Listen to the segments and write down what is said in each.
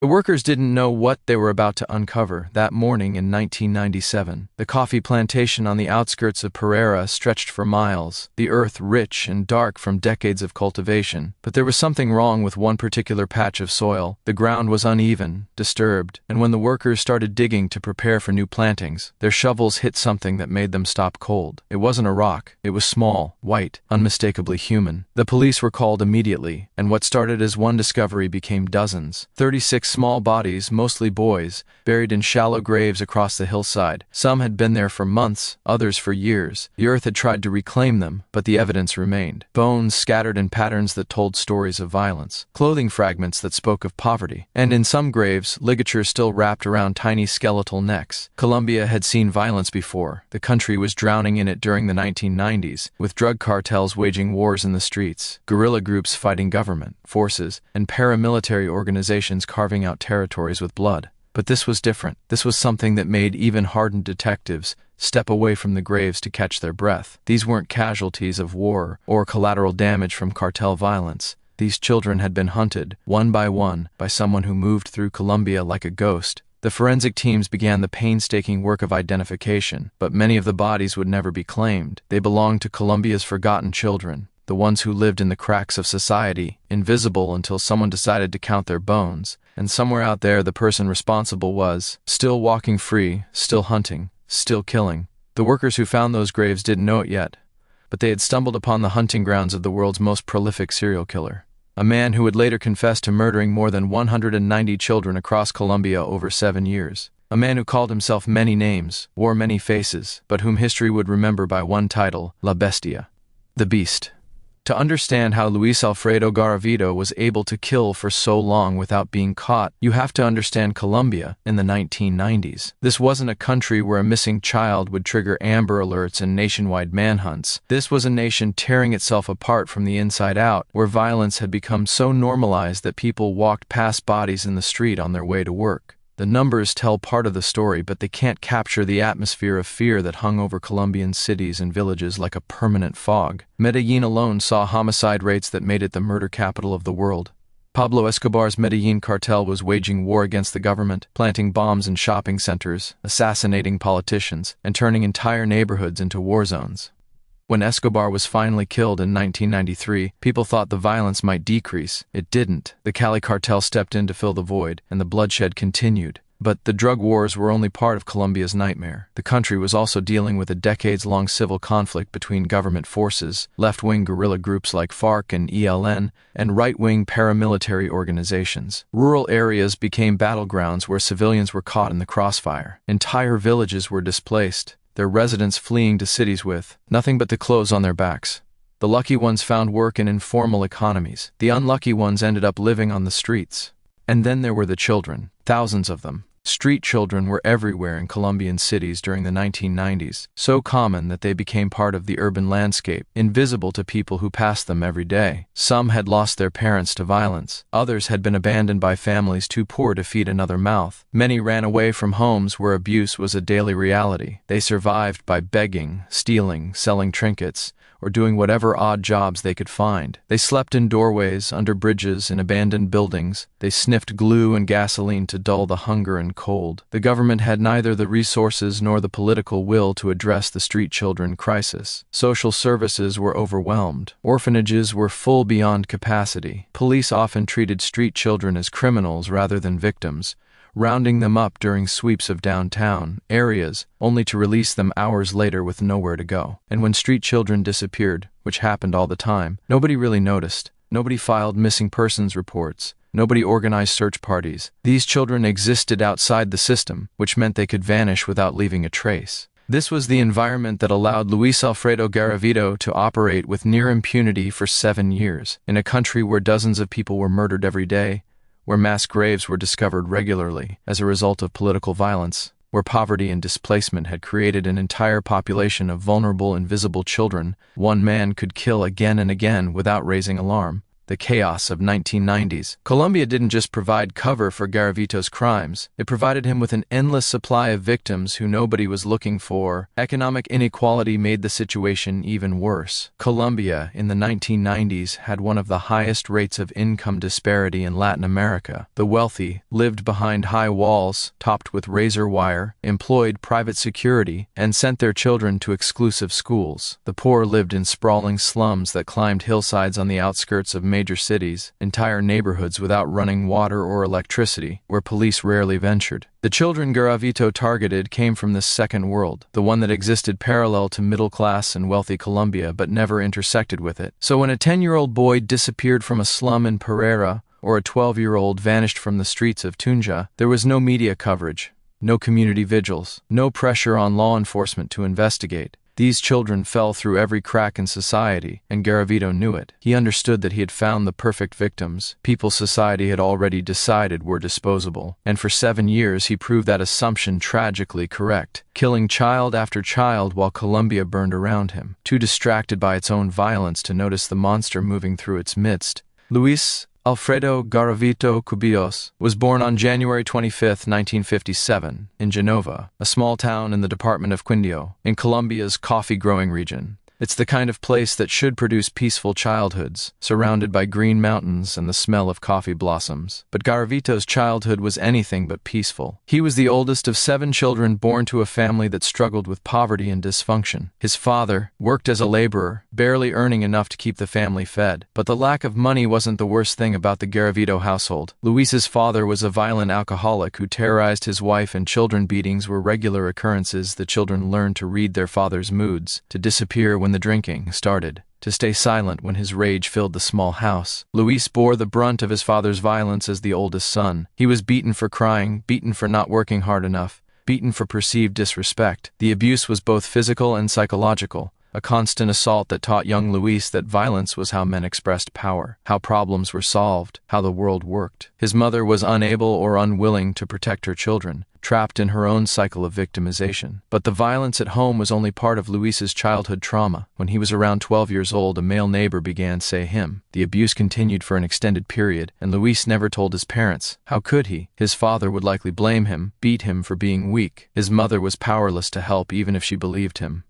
The workers didn't know what they were about to uncover. That morning in 1997, the coffee plantation on the outskirts of Pereira stretched for miles, the earth rich and dark from decades of cultivation. But there was something wrong with one particular patch of soil. The ground was uneven, disturbed, and when the workers started digging to prepare for new plantings, their shovels hit something that made them stop cold. It wasn't a rock. It was small, white, unmistakably human. The police were called immediately, and what started as one discovery became dozens. 36 small bodies, mostly boys, buried in shallow graves across the hillside. Some had been there for months, others for years. The earth had tried to reclaim them, but the evidence remained. Bones scattered in patterns that told stories of violence, clothing fragments that spoke of poverty, and in some graves, ligatures still wrapped around tiny skeletal necks. Colombia had seen violence before. The country was drowning in it during the 1990s, with drug cartels waging wars in the streets, guerrilla groups fighting government forces, and paramilitary organizations carving out territories with blood. But this was different. This was something that made even hardened detectives step away from the graves to catch their breath. These weren't casualties of war or collateral damage from cartel violence. These children had been hunted, one, by someone who moved through Colombia like a ghost. The forensic teams began the painstaking work of identification, but many of the bodies would never be claimed. They belonged to Colombia's forgotten children, the ones who lived in the cracks of society, invisible until someone decided to count their bones. And somewhere out there, the person responsible was still walking free, still hunting, still killing. The workers who found those graves didn't know it yet, but they had stumbled upon the hunting grounds of the world's most prolific serial killer. A man who would later confess to murdering more than 190 children across Colombia over 7 years. A man who called himself many names, wore many faces, but whom history would remember by one title, La Bestia, the Beast. To understand how Luis Alfredo Garavito was able to kill for so long without being caught, you have to understand Colombia in the 1990s. This wasn't a country where a missing child would trigger Amber Alerts and nationwide manhunts. This was a nation tearing itself apart from the inside out, where violence had become so normalized that people walked past bodies in the street on their way to work. The numbers tell part of the story, but they can't capture the atmosphere of fear that hung over Colombian cities and villages like a permanent fog. Medellin alone saw homicide rates that made it the murder capital of the world. Pablo Escobar's Medellin cartel was waging war against the government, planting bombs in shopping centers, assassinating politicians, and turning entire neighborhoods into war zones. When Escobar was finally killed in 1993, people thought the violence might decrease. It didn't. The Cali cartel stepped in to fill the void, and the bloodshed continued. But the drug wars were only part of Colombia's nightmare. The country was also dealing with a decades-long civil conflict between government forces, left-wing guerrilla groups like FARC and ELN, and right-wing paramilitary organizations. Rural areas became battlegrounds where civilians were caught in the crossfire. Entire villages were displaced, their residents fleeing to cities with nothing but the clothes on their backs. The lucky ones found work in informal economies. The unlucky ones ended up living on the streets. And then there were the children, thousands of them. Street children were everywhere in Colombian cities during the 1990s, so common that they became part of the urban landscape, invisible to people who passed them every day. Some had lost their parents to violence. Others had been abandoned by families too poor to feed another mouth. Many ran away from homes where abuse was a daily reality. They survived by begging, stealing, selling trinkets, or doing whatever odd jobs they could find. They slept in doorways, under bridges, in abandoned buildings. They sniffed glue and gasoline to dull the hunger and cold. The government had neither the resources nor the political will to address the street children crisis. Social services were overwhelmed. Orphanages were full beyond capacity. Police often treated street children as criminals rather than victims, rounding them up during sweeps of downtown areas, only to release them hours later with nowhere to go. And when street children disappeared, which happened all the time, nobody really noticed. Nobody filed missing persons reports. Nobody organized search parties. These children existed outside the system, which meant they could vanish without leaving a trace. This was the environment that allowed Luis Alfredo Garavito to operate with near impunity for 7 years, in a country where dozens of people were murdered every day, where mass graves were discovered regularly as a result of political violence, where poverty and displacement had created an entire population of vulnerable, invisible children one man could kill again and again without raising alarm. the chaos of 1990s. Colombia didn't just provide cover for Garavito's crimes, it provided him with an endless supply of victims who nobody was looking for. Economic inequality made the situation even worse. Colombia, in the 1990s, had one of the highest rates of income disparity in Latin America. The wealthy lived behind high walls, topped with razor wire, employed private security, and sent their children to exclusive schools. The poor lived in sprawling slums that climbed hillsides on the outskirts of major cities, entire neighborhoods without running water or electricity, where police rarely ventured. The children Garavito targeted came from this second world, the one that existed parallel to middle-class and wealthy Colombia but never intersected with it. So when a 10-year-old boy disappeared from a slum in Pereira, or a 12-year-old vanished from the streets of Tunja, there was no media coverage, no community vigils, no pressure on law enforcement to investigate. These children fell through every crack in society, and Garavito knew it. He understood that he had found the perfect victims, people society had already decided were disposable, and for 7 years he proved that assumption tragically correct, killing child after child while Colombia burned around him, too distracted by its own violence to notice the monster moving through its midst. Luis Alfredo Garavito Cubillos was born on January 25, 1957, in Genova, a small town in the department of Quindío, in Colombia's coffee-growing region. It's the kind of place that should produce peaceful childhoods, surrounded by green mountains and the smell of coffee blossoms. But Garavito's childhood was anything but peaceful. He was the oldest of 7 children born to a family that struggled with poverty and dysfunction. His father worked as a laborer, barely earning enough to keep the family fed. But the lack of money wasn't the worst thing about the Garavito household. Luis's father was a violent alcoholic who terrorized his wife, and children beatings were regular occurrences. The children learned to read their father's moods, to disappear when the drinking started, to stay silent when his rage filled the small house. Luis bore the brunt of his father's violence as the oldest son. He was beaten for crying, beaten for not working hard enough, beaten for perceived disrespect. The abuse was both physical and psychological, a constant assault that taught young Luis that violence was how men expressed power, how problems were solved, how the world worked. His mother was unable or unwilling to protect her children, trapped in her own cycle of victimization. But the violence at home was only part of Luis's childhood trauma. When he was around 12 years old, a male neighbor began to say him. The abuse continued for an extended period, and Luis never told his parents. How could he? His father would likely blame him, beat him for being weak. His mother was powerless to help even if she believed him.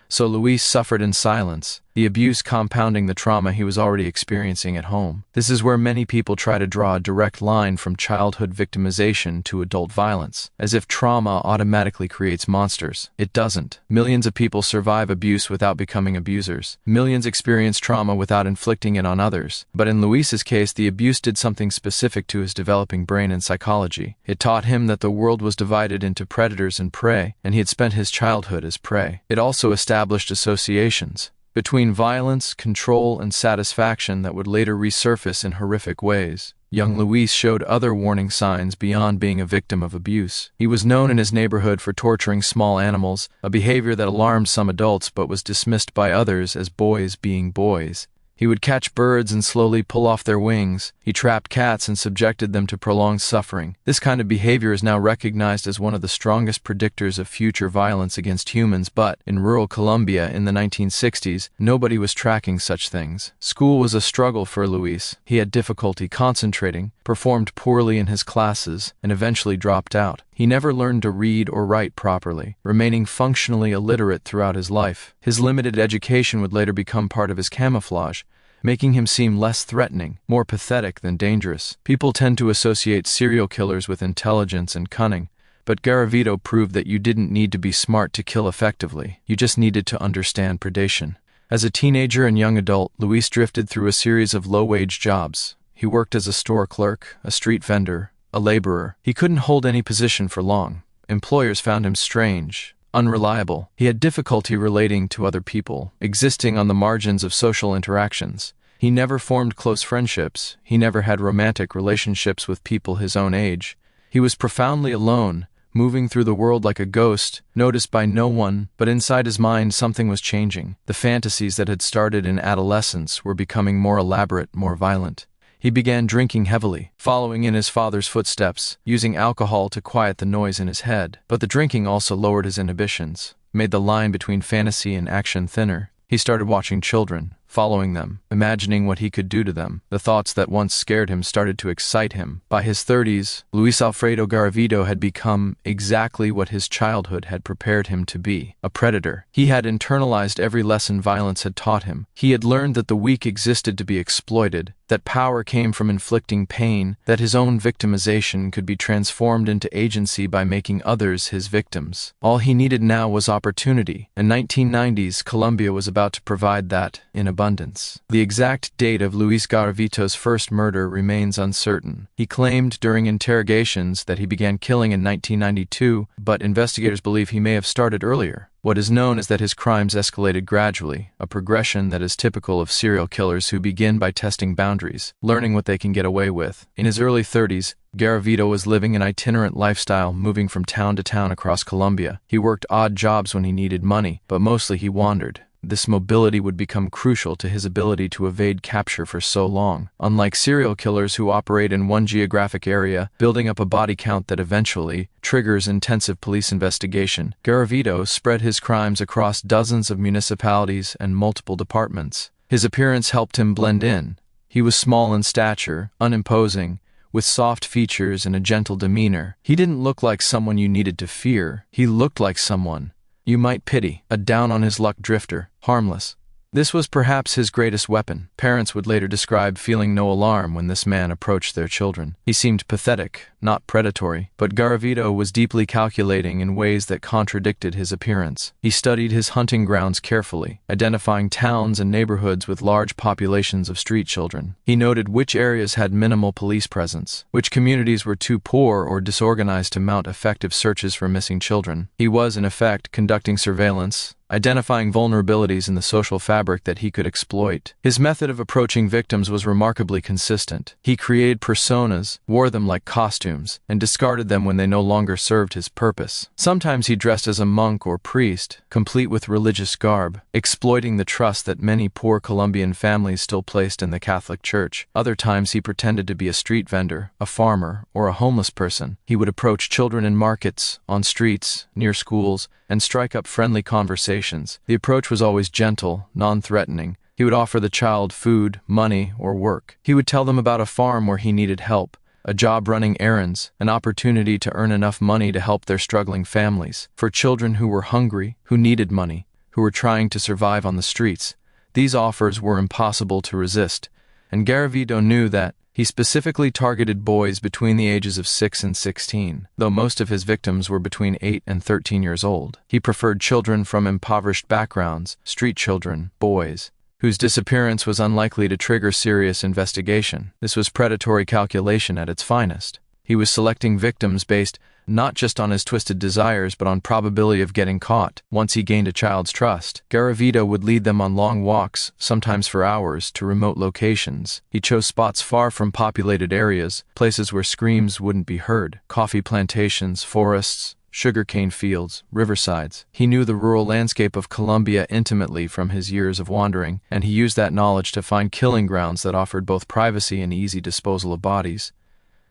So Luis suffered in silence, the abuse compounding the trauma he was already experiencing at home. This is where many people try to draw a direct line from childhood victimization to adult violence, as if trauma automatically creates monsters. It doesn't. Millions of people survive abuse without becoming abusers. Millions experience trauma without inflicting it on others. But in Luis's case, the abuse did something specific to his developing brain and psychology. It taught him that the world was divided into predators and prey, and he had spent his childhood as prey. It also established associations between violence, control, and satisfaction that would later resurface in horrific ways. Young Luis showed other warning signs beyond being a victim of abuse. He was known in his neighborhood for torturing small animals, a behavior that alarmed some adults but was dismissed by others as boys being boys. He would catch birds and slowly pull off their wings. He trapped cats and subjected them to prolonged suffering. This kind of behavior is now recognized as one of the strongest predictors of future violence against humans, but in rural Colombia in the 1960s, nobody was tracking such things. School was a struggle for Luis. He had difficulty concentrating, performed poorly in his classes, and eventually dropped out. He never learned to read or write properly, remaining functionally illiterate throughout his life. His limited education would later become part of his camouflage, making him seem less threatening, more pathetic than dangerous. People tend to associate serial killers with intelligence and cunning, but Garavito proved that you didn't need to be smart to kill effectively. You just needed to understand predation. As a teenager and young adult, Luis drifted through a series of low-wage jobs. He worked as a store clerk, a street vendor, a laborer. He couldn't hold any position for long. Employers found him strange, unreliable. He had difficulty relating to other people, existing on the margins of social interactions. He never formed close friendships. He never had romantic relationships with people his own age. He was profoundly alone, moving through the world like a ghost, noticed by no one, but inside his mind something was changing. The fantasies that had started in adolescence were becoming more elaborate, more violent. He began drinking heavily, following in his father's footsteps, using alcohol to quiet the noise in his head. But the drinking also lowered his inhibitions, made the line between fantasy and action thinner. He started watching children, following them, imagining what he could do to them. The thoughts that once scared him started to excite him. By his 30s, Luis Alfredo Garavito had become exactly what his childhood had prepared him to be, a predator. He had internalized every lesson violence had taught him. He had learned that the weak existed to be exploited, that power came from inflicting pain, that his own victimization could be transformed into agency by making others his victims. All he needed now was opportunity. In 1990s, Colombia was about to provide that in abundance. The exact date of Luis Garavito's first murder remains uncertain. He claimed during interrogations that he began killing in 1992, but investigators believe he may have started earlier. What is known is that his crimes escalated gradually, a progression that is typical of serial killers who begin by testing boundaries, learning what they can get away with. In his early 30s, Garavito was living an itinerant lifestyle, moving from town to town across Colombia. He worked odd jobs when he needed money, but mostly he wandered. This mobility would become crucial to his ability to evade capture for so long. Unlike serial killers who operate in one geographic area, building up a body count that eventually triggers intensive police investigation, Garavito spread his crimes across dozens of municipalities and multiple departments. His appearance helped him blend in. He was small in stature, unimposing, with soft features and a gentle demeanor. He didn't look like someone you needed to fear. He looked like someone you might pity, a down-on-his-luck drifter, harmless. This was perhaps his greatest weapon. Parents would later describe feeling no alarm when this man approached their children. He seemed pathetic, not predatory, but Garavito was deeply calculating in ways that contradicted his appearance. He studied his hunting grounds carefully, identifying towns and neighborhoods with large populations of street children. He noted which areas had minimal police presence, which communities were too poor or disorganized to mount effective searches for missing children. He was, in effect, conducting surveillance, identifying vulnerabilities in the social fabric that he could exploit. His method of approaching victims was remarkably consistent. He created personas, wore them like costumes, and discarded them when they no longer served his purpose. Sometimes he dressed as a monk or priest, complete with religious garb, exploiting the trust that many poor Colombian families still placed in the Catholic Church. Other times he pretended to be a street vendor, a farmer, or a homeless person. He would approach children in markets, on streets, near schools, and strike up friendly conversations. The approach was always gentle, non-threatening. He would offer the child food, money, or work. He would tell them about a farm where he needed help, a job running errands, an opportunity to earn enough money to help their struggling families. For children who were hungry, who needed money, who were trying to survive on the streets, these offers were impossible to resist, and Garavito knew that. He specifically targeted boys between the ages of 6 and 16, though most of his victims were between 8 and 13 years old. He preferred children from impoverished backgrounds, street children, boys, whose disappearance was unlikely to trigger serious investigation. This was predatory calculation at its finest. He was selecting victims based not just on his twisted desires but on probability of getting caught. Once he gained a child's trust, Garavito would lead them on long walks, sometimes for hours, to remote locations. He chose spots far from populated areas, places where screams wouldn't be heard: coffee plantations, forests, sugarcane fields, riversides. He knew the rural landscape of Colombia intimately from his years of wandering, and he used that knowledge to find killing grounds that offered both privacy and easy disposal of bodies.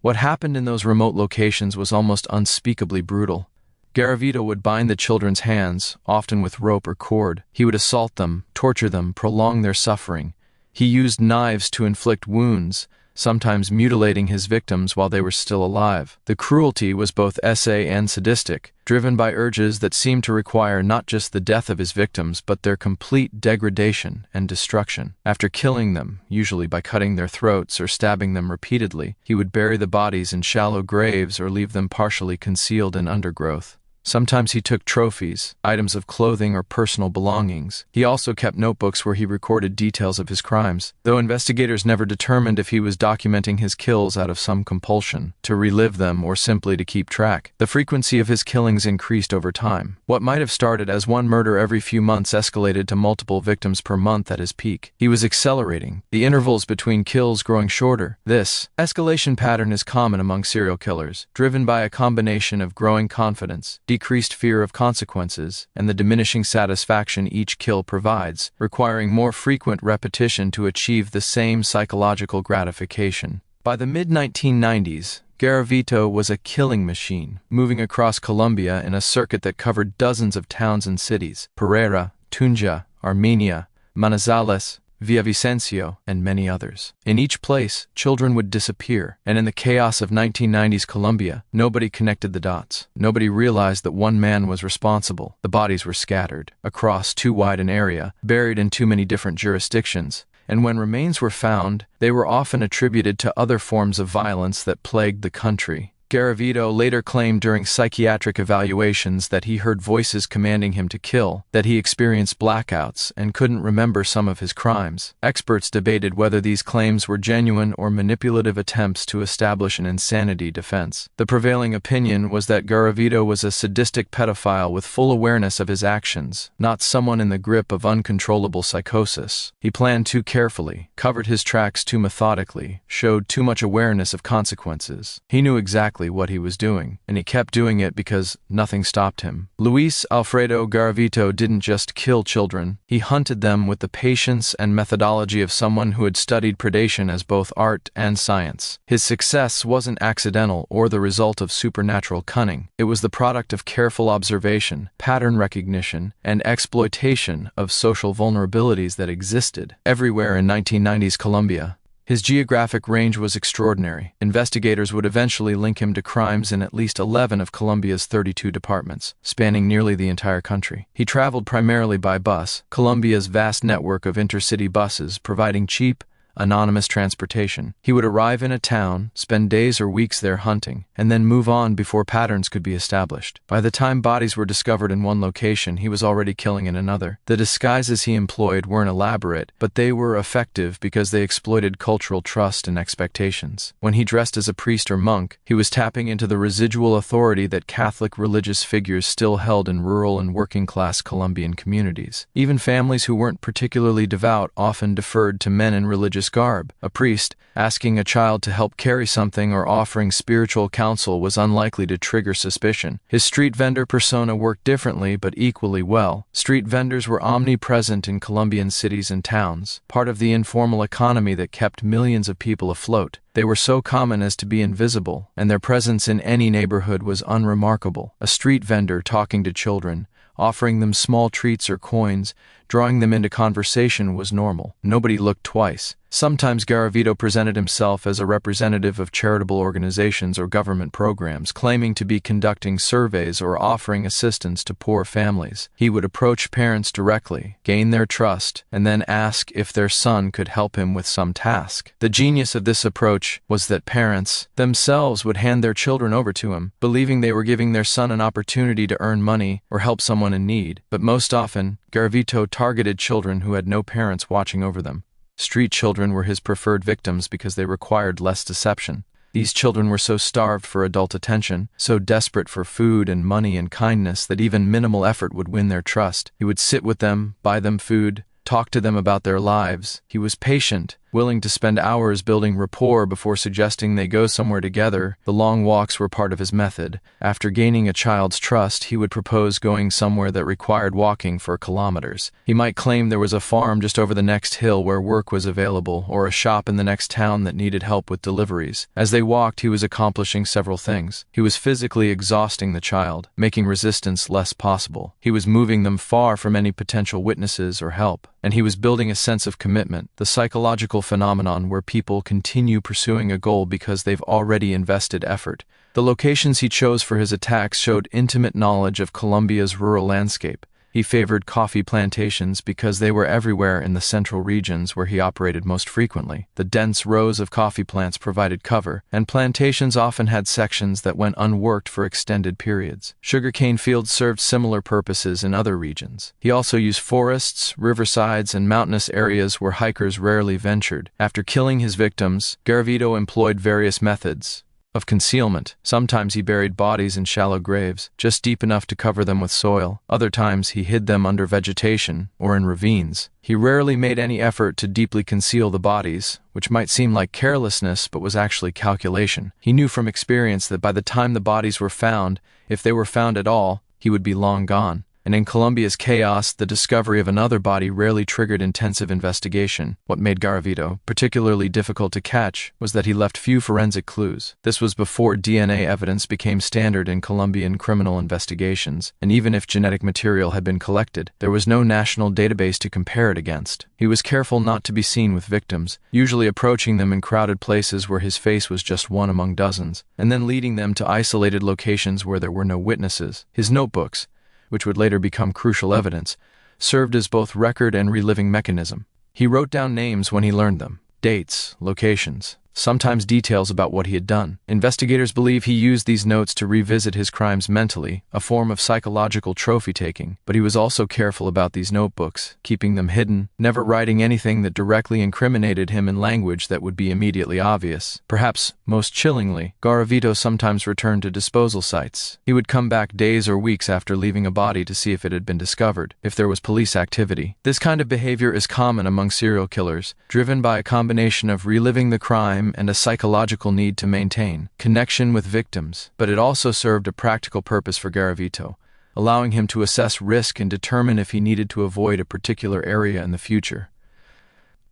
What happened in those remote locations was almost unspeakably brutal. Garavito would bind the children's hands, often with rope or cord. He would assault them, torture them, prolong their suffering. He used knives to inflict wounds, sometimes mutilating his victims while they were still alive. The cruelty was both essay and sadistic, driven by urges that seemed to require not just the death of his victims but their complete degradation and destruction. After killing them, usually by cutting their throats or stabbing them repeatedly, he would bury the bodies in shallow graves or leave them partially concealed in undergrowth. Sometimes he took trophies, items of clothing or personal belongings. He also kept notebooks where he recorded details of his crimes, though investigators never determined if he was documenting his kills out of some compulsion, to relive them, or simply to keep track. The frequency of his killings increased over time. What might have started as one murder every few months escalated to multiple victims per month at his peak. He was accelerating, the intervals between kills growing shorter. This escalation pattern is common among serial killers, driven by a combination of growing confidence, decreased fear of consequences, and the diminishing satisfaction each kill provides, requiring more frequent repetition to achieve the same psychological gratification. By the mid-1990s, Garavito was a killing machine, moving across Colombia in a circuit that covered dozens of towns and cities: Pereira, Tunja, Armenia, Manizales, Villavicencio, and many others. In each place, children would disappear, and in the chaos of 1990s Colombia, nobody connected the dots. Nobody realized that one man was responsible. The bodies were scattered across too wide an area, buried in too many different jurisdictions, and when remains were found, they were often attributed to other forms of violence that plagued the country. Garavito later claimed during psychiatric evaluations that he heard voices commanding him to kill, that he experienced blackouts and couldn't remember some of his crimes. Experts debated whether these claims were genuine or manipulative attempts to establish an insanity defense. The prevailing opinion was that Garavito was a sadistic pedophile with full awareness of his actions, not someone in the grip of uncontrollable psychosis. He planned too carefully, covered his tracks too methodically, showed too much awareness of consequences. He knew exactly what he was doing, and he kept doing it because nothing stopped him. Luis Alfredo Garavito didn't just kill children, he hunted them with the patience and methodology of someone who had studied predation as both art and science. His success wasn't accidental or the result of supernatural cunning. It was the product of careful observation, pattern recognition, and exploitation of social vulnerabilities that existed everywhere in 1990s Colombia. His geographic range was extraordinary. Investigators would eventually link him to crimes in at least 11 of Colombia's 32 departments, spanning nearly the entire country. He traveled primarily by bus, Colombia's vast network of intercity buses providing cheap, anonymous transportation. He would arrive in a town, spend days or weeks there hunting, and then move on before patterns could be established. By the time bodies were discovered in one location, he was already killing in another. The disguises he employed weren't elaborate, but they were effective because they exploited cultural trust and expectations. When he dressed as a priest or monk, he was tapping into the residual authority that Catholic religious figures still held in rural and working-class Colombian communities. Even families who weren't particularly devout often deferred to men in religious garb. A priest, asking a child to help carry something or offering spiritual counsel was unlikely to trigger suspicion. His street vendor persona worked differently but equally well. Street vendors were omnipresent in Colombian cities and towns, part of the informal economy that kept millions of people afloat. They were so common as to be invisible, and their presence in any neighborhood was unremarkable. A street vendor talking to children, offering them small treats or coins, drawing them into conversation was normal. Nobody looked twice. Sometimes Garavito presented himself as a representative of charitable organizations or government programs, claiming to be conducting surveys or offering assistance to poor families. He would approach parents directly, gain their trust, and then ask if their son could help him with some task. The genius of this approach was that parents themselves would hand their children over to him, believing they were giving their son an opportunity to earn money or help someone in need. But most often, Garavito targeted children who had no parents watching over them. Street children were his preferred victims because they required less deception. These children were so starved for adult attention, so desperate for food and money and kindness that even minimal effort would win their trust. He would sit with them, buy them food, talk to them about their lives. He was patient, willing to spend hours building rapport before suggesting they go somewhere together. The long walks were part of his method. After gaining a child's trust, he would propose going somewhere that required walking for kilometers. He might claim there was a farm just over the next hill where work was available, or a shop in the next town that needed help with deliveries. As they walked, he was accomplishing several things. He was physically exhausting the child, making resistance less possible. He was moving them far from any potential witnesses or help. And he was building a sense of commitment, the psychological phenomenon where people continue pursuing a goal because they've already invested effort. The locations he chose for his attacks showed intimate knowledge of Colombia's rural landscape. He favored coffee plantations because they were everywhere in the central regions where he operated most frequently. The dense rows of coffee plants provided cover, and plantations often had sections that went unworked for extended periods. Sugarcane fields served similar purposes in other regions. He also used forests, riversides, and mountainous areas where hikers rarely ventured. After killing his victims, Garavito employed various methods of concealment. Sometimes he buried bodies in shallow graves, just deep enough to cover them with soil. Other times he hid them under vegetation or in ravines. He rarely made any effort to deeply conceal the bodies, which might seem like carelessness but was actually calculation. He knew from experience that by the time the bodies were found, if they were found at all, he would be long gone. and in Colombia's chaos, the discovery of another body rarely triggered intensive investigation. What made Garavito particularly difficult to catch was that he left few forensic clues. This was before DNA evidence became standard in Colombian criminal investigations, and even if genetic material had been collected, there was no national database to compare it against. He was careful not to be seen with victims, usually approaching them in crowded places where his face was just one among dozens, and then leading them to isolated locations where there were no witnesses. His notebooks, which would later become crucial evidence, served as both record and reliving mechanism. He wrote down names when he learned them, dates, locations, sometimes details about what he had done. Investigators believe he used these notes to revisit his crimes mentally, a form of psychological trophy-taking, but he was also careful about these notebooks, keeping them hidden, never writing anything that directly incriminated him in language that would be immediately obvious. Perhaps most chillingly, Garavito sometimes returned to disposal sites. He would come back days or weeks after leaving a body to see if it had been discovered, if there was police activity. This kind of behavior is common among serial killers, driven by a combination of reliving the crime and a psychological need to maintain connection with victims, but it also served a practical purpose for Garavito, allowing him to assess risk and determine if he needed to avoid a particular area in the future.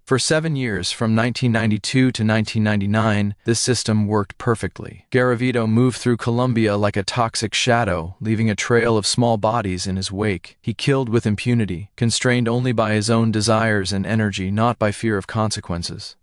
For 7 years, from 1992 to 1999, this system worked perfectly. Garavito moved through Colombia like a toxic shadow, leaving a trail of small bodies in his wake. He killed with impunity, constrained only by his own desires and energy, not by fear of consequences.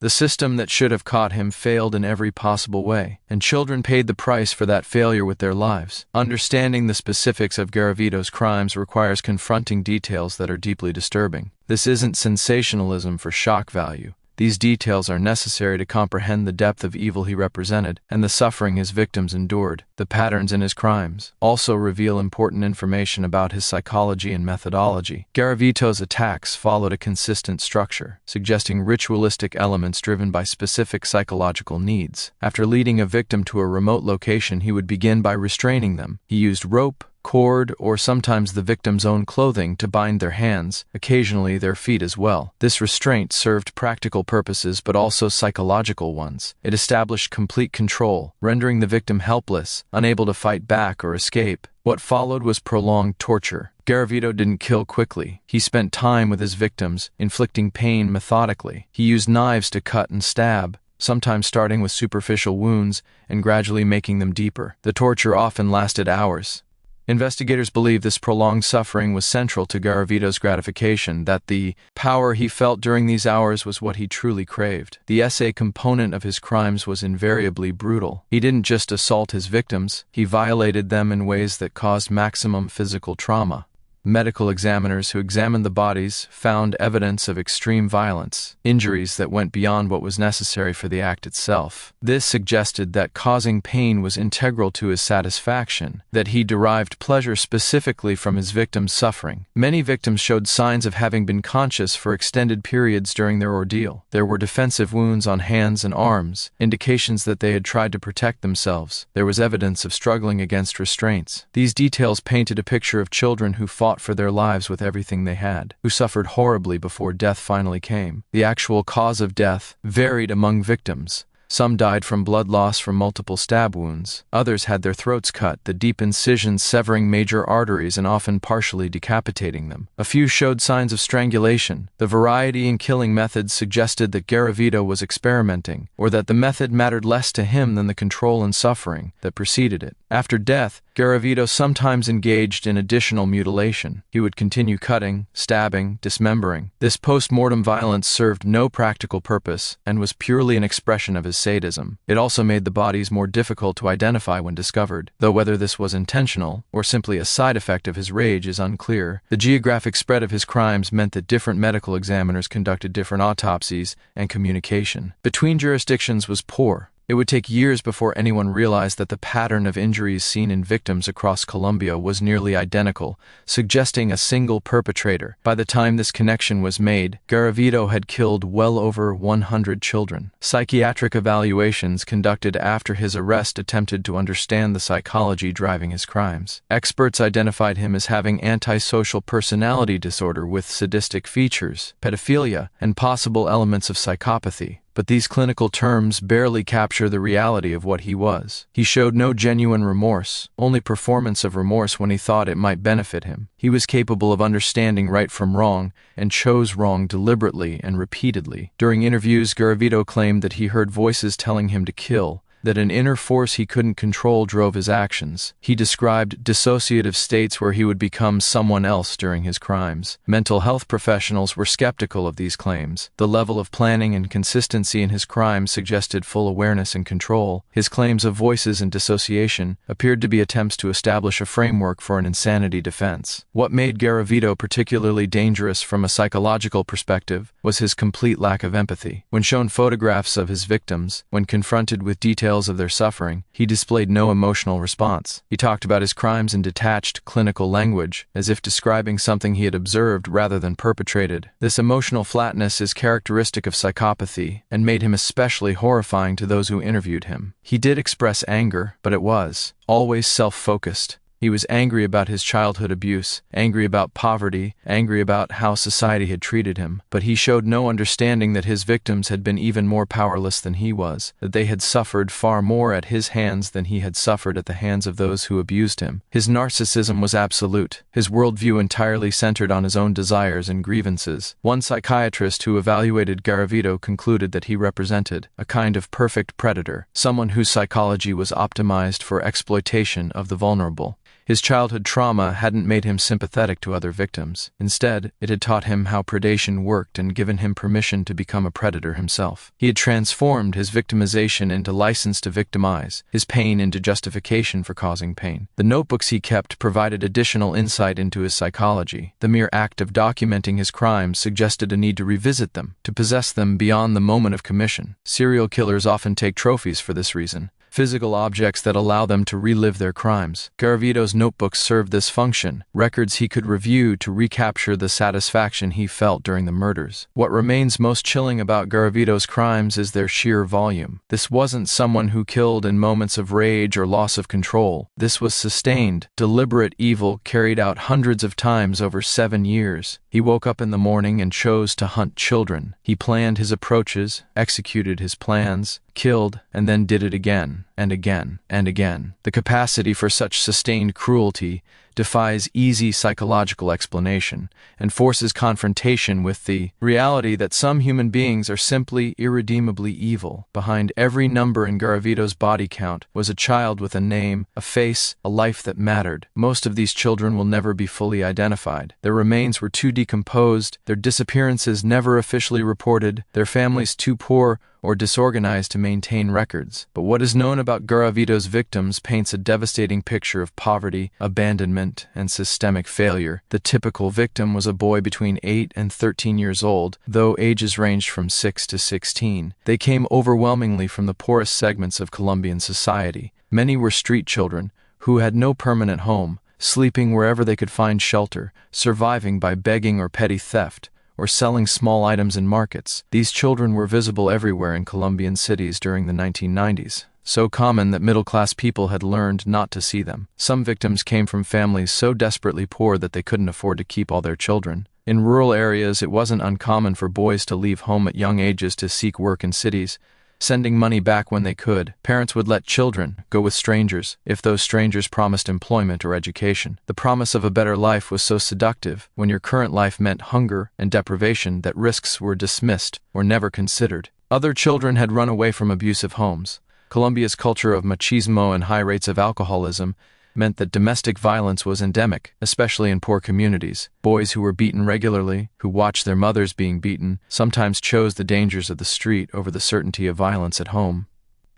The system that should have caught him failed in every possible way, and children paid the price for that failure with their lives. Understanding the specifics of Garavito's crimes requires confronting details that are deeply disturbing. This isn't sensationalism for shock value. These details are necessary to comprehend the depth of evil he represented and the suffering his victims endured. The patterns in his crimes also reveal important information about his psychology and methodology. Garavito's attacks followed a consistent structure, suggesting ritualistic elements driven by specific psychological needs. After leading a victim to a remote location, he would begin by restraining them. He used rope, cord, or sometimes the victim's own clothing to bind their hands, occasionally their feet as well. This restraint served practical purposes but also psychological ones. It established complete control, rendering the victim helpless, unable to fight back or escape. What followed was prolonged torture. Garavito didn't kill quickly. He spent time with his victims, inflicting pain methodically. He used knives to cut and stab, sometimes starting with superficial wounds and gradually making them deeper. The torture often lasted hours. Investigators believe this prolonged suffering was central to Garavito's gratification, that the power he felt during these hours was what he truly craved. The essay component of his crimes was invariably brutal. He didn't just assault his victims, he violated them in ways that caused maximum physical trauma. Medical examiners who examined the bodies found evidence of extreme violence, injuries that went beyond what was necessary for the act itself. This suggested that causing pain was integral to his satisfaction, that he derived pleasure specifically from his victims' suffering. Many victims showed signs of having been conscious for extended periods during their ordeal. There were defensive wounds on hands and arms, indications that they had tried to protect themselves. There was evidence of struggling against restraints. These details painted a picture of children who fought for their lives with everything they had, who suffered horribly before death finally came. The actual cause of death varied among victims. Some died from blood loss from multiple stab wounds. Others had their throats cut, the deep incisions severing major arteries and often partially decapitating them. A few showed signs of strangulation. The variety in killing methods suggested that Garavito was experimenting, or that the method mattered less to him than the control and suffering that preceded it. After death, Garavito sometimes engaged in additional mutilation. He would continue cutting, stabbing, dismembering. This post-mortem violence served no practical purpose and was purely an expression of his sadism. It also made the bodies more difficult to identify when discovered, though whether this was intentional or simply a side effect of his rage is unclear. The geographic spread of his crimes meant that different medical examiners conducted different autopsies, and communication between jurisdictions was poor. It would take years before anyone realized that the pattern of injuries seen in victims across Colombia was nearly identical, suggesting a single perpetrator. By the time this connection was made, Garavito had killed well over 100 children. Psychiatric evaluations conducted after his arrest attempted to understand the psychology driving his crimes. Experts identified him as having antisocial personality disorder with sadistic features, pedophilia, and possible elements of psychopathy. but these clinical terms barely capture the reality of what he was. He showed no genuine remorse, only performance of remorse when he thought it might benefit him. He was capable of understanding right from wrong and chose wrong deliberately and repeatedly. During interviews, Garavito claimed that he heard voices telling him to kill, that an inner force he couldn't control drove his actions. He described dissociative states where he would become someone else during his crimes. Mental health professionals were skeptical of these claims. The level of planning and consistency in his crimes suggested full awareness and control. His claims of voices and dissociation appeared to be attempts to establish a framework for an insanity defense. What made Garavito particularly dangerous from a psychological perspective was his complete lack of empathy. When shown photographs of his victims, when confronted with details of their suffering, he displayed no emotional response. He talked about his crimes in detached, clinical language, as if describing something he had observed rather than perpetrated. This emotional flatness is characteristic of psychopathy and made him especially horrifying to those who interviewed him. He did express anger, but it was always self-focused. He was angry about his childhood abuse, angry about poverty, angry about how society had treated him, but he showed no understanding that his victims had been even more powerless than he was, that they had suffered far more at his hands than he had suffered at the hands of those who abused him. His narcissism was absolute, his worldview entirely centered on his own desires and grievances. One psychiatrist who evaluated Garavito concluded that he represented a kind of perfect predator, someone whose psychology was optimized for exploitation of the vulnerable. His childhood trauma hadn't made him sympathetic to other victims. Instead, it had taught him how predation worked and given him permission to become a predator himself. He had transformed his victimization into license to victimize, his pain into justification for causing pain. The notebooks he kept provided additional insight into his psychology. The mere act of documenting his crimes suggested a need to revisit them, to possess them beyond the moment of commission. Serial killers often take trophies for this reason. Physical objects that allow them to relive their crimes. Garavito's notebooks served this function, records he could review to recapture the satisfaction he felt during the murders. What remains most chilling about Garavito's crimes is their sheer volume. This wasn't someone who killed in moments of rage or loss of control. This was sustained, deliberate evil carried out hundreds of times over 7 years. He woke up in the morning and chose to hunt children. He planned his approaches, executed his plans, killed, and then did it again, and again, and again. The capacity for such sustained cruelty defies easy psychological explanation and forces confrontation with the reality that some human beings are simply irredeemably evil. Behind every number in Garavito's body count was a child with a name, a face, a life that mattered. Most of these children will never be fully identified. Their remains were too decomposed, their disappearances never officially reported, their families too poor or disorganized to maintain records. But what is known about Garavito's victims paints a devastating picture of poverty, abandonment, and systemic failure. The typical victim was a boy between 8 and 13 years old, though ages ranged from 6 to 16. They came overwhelmingly from the poorest segments of Colombian society. Many were street children who had no permanent home, sleeping wherever they could find shelter, surviving by begging or petty theft, or selling small items in markets. These children were visible everywhere in Colombian cities during the 1990s, so common that middle-class people had learned not to see them. Some victims came from families so desperately poor that they couldn't afford to keep all their children. In rural areas, it wasn't uncommon for boys to leave home at young ages to seek work in cities, sending money back when they could. Parents would let children go with strangers if those strangers promised employment or education. The promise of a better life was so seductive when your current life meant hunger and deprivation that risks were dismissed or never considered. Other children had run away from abusive homes. Colombia's culture of machismo and high rates of alcoholism meant that domestic violence was endemic, especially in poor communities. Boys who were beaten regularly, who watched their mothers being beaten, sometimes chose the dangers of the street over the certainty of violence at home.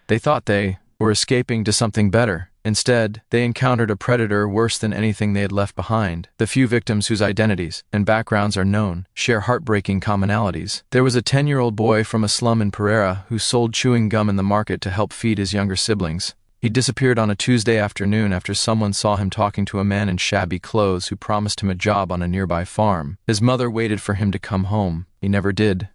They thought they were escaping to something better. Instead, they encountered a predator worse than anything they had left behind. The few victims whose identities and backgrounds are known share heartbreaking commonalities. There was a 10-year-old boy from a slum in Pereira who sold chewing gum in the market to help feed his younger siblings. He disappeared on a Tuesday afternoon after someone saw him talking to a man in shabby clothes who promised him a job on a nearby farm. His mother waited for him to come home. He never did.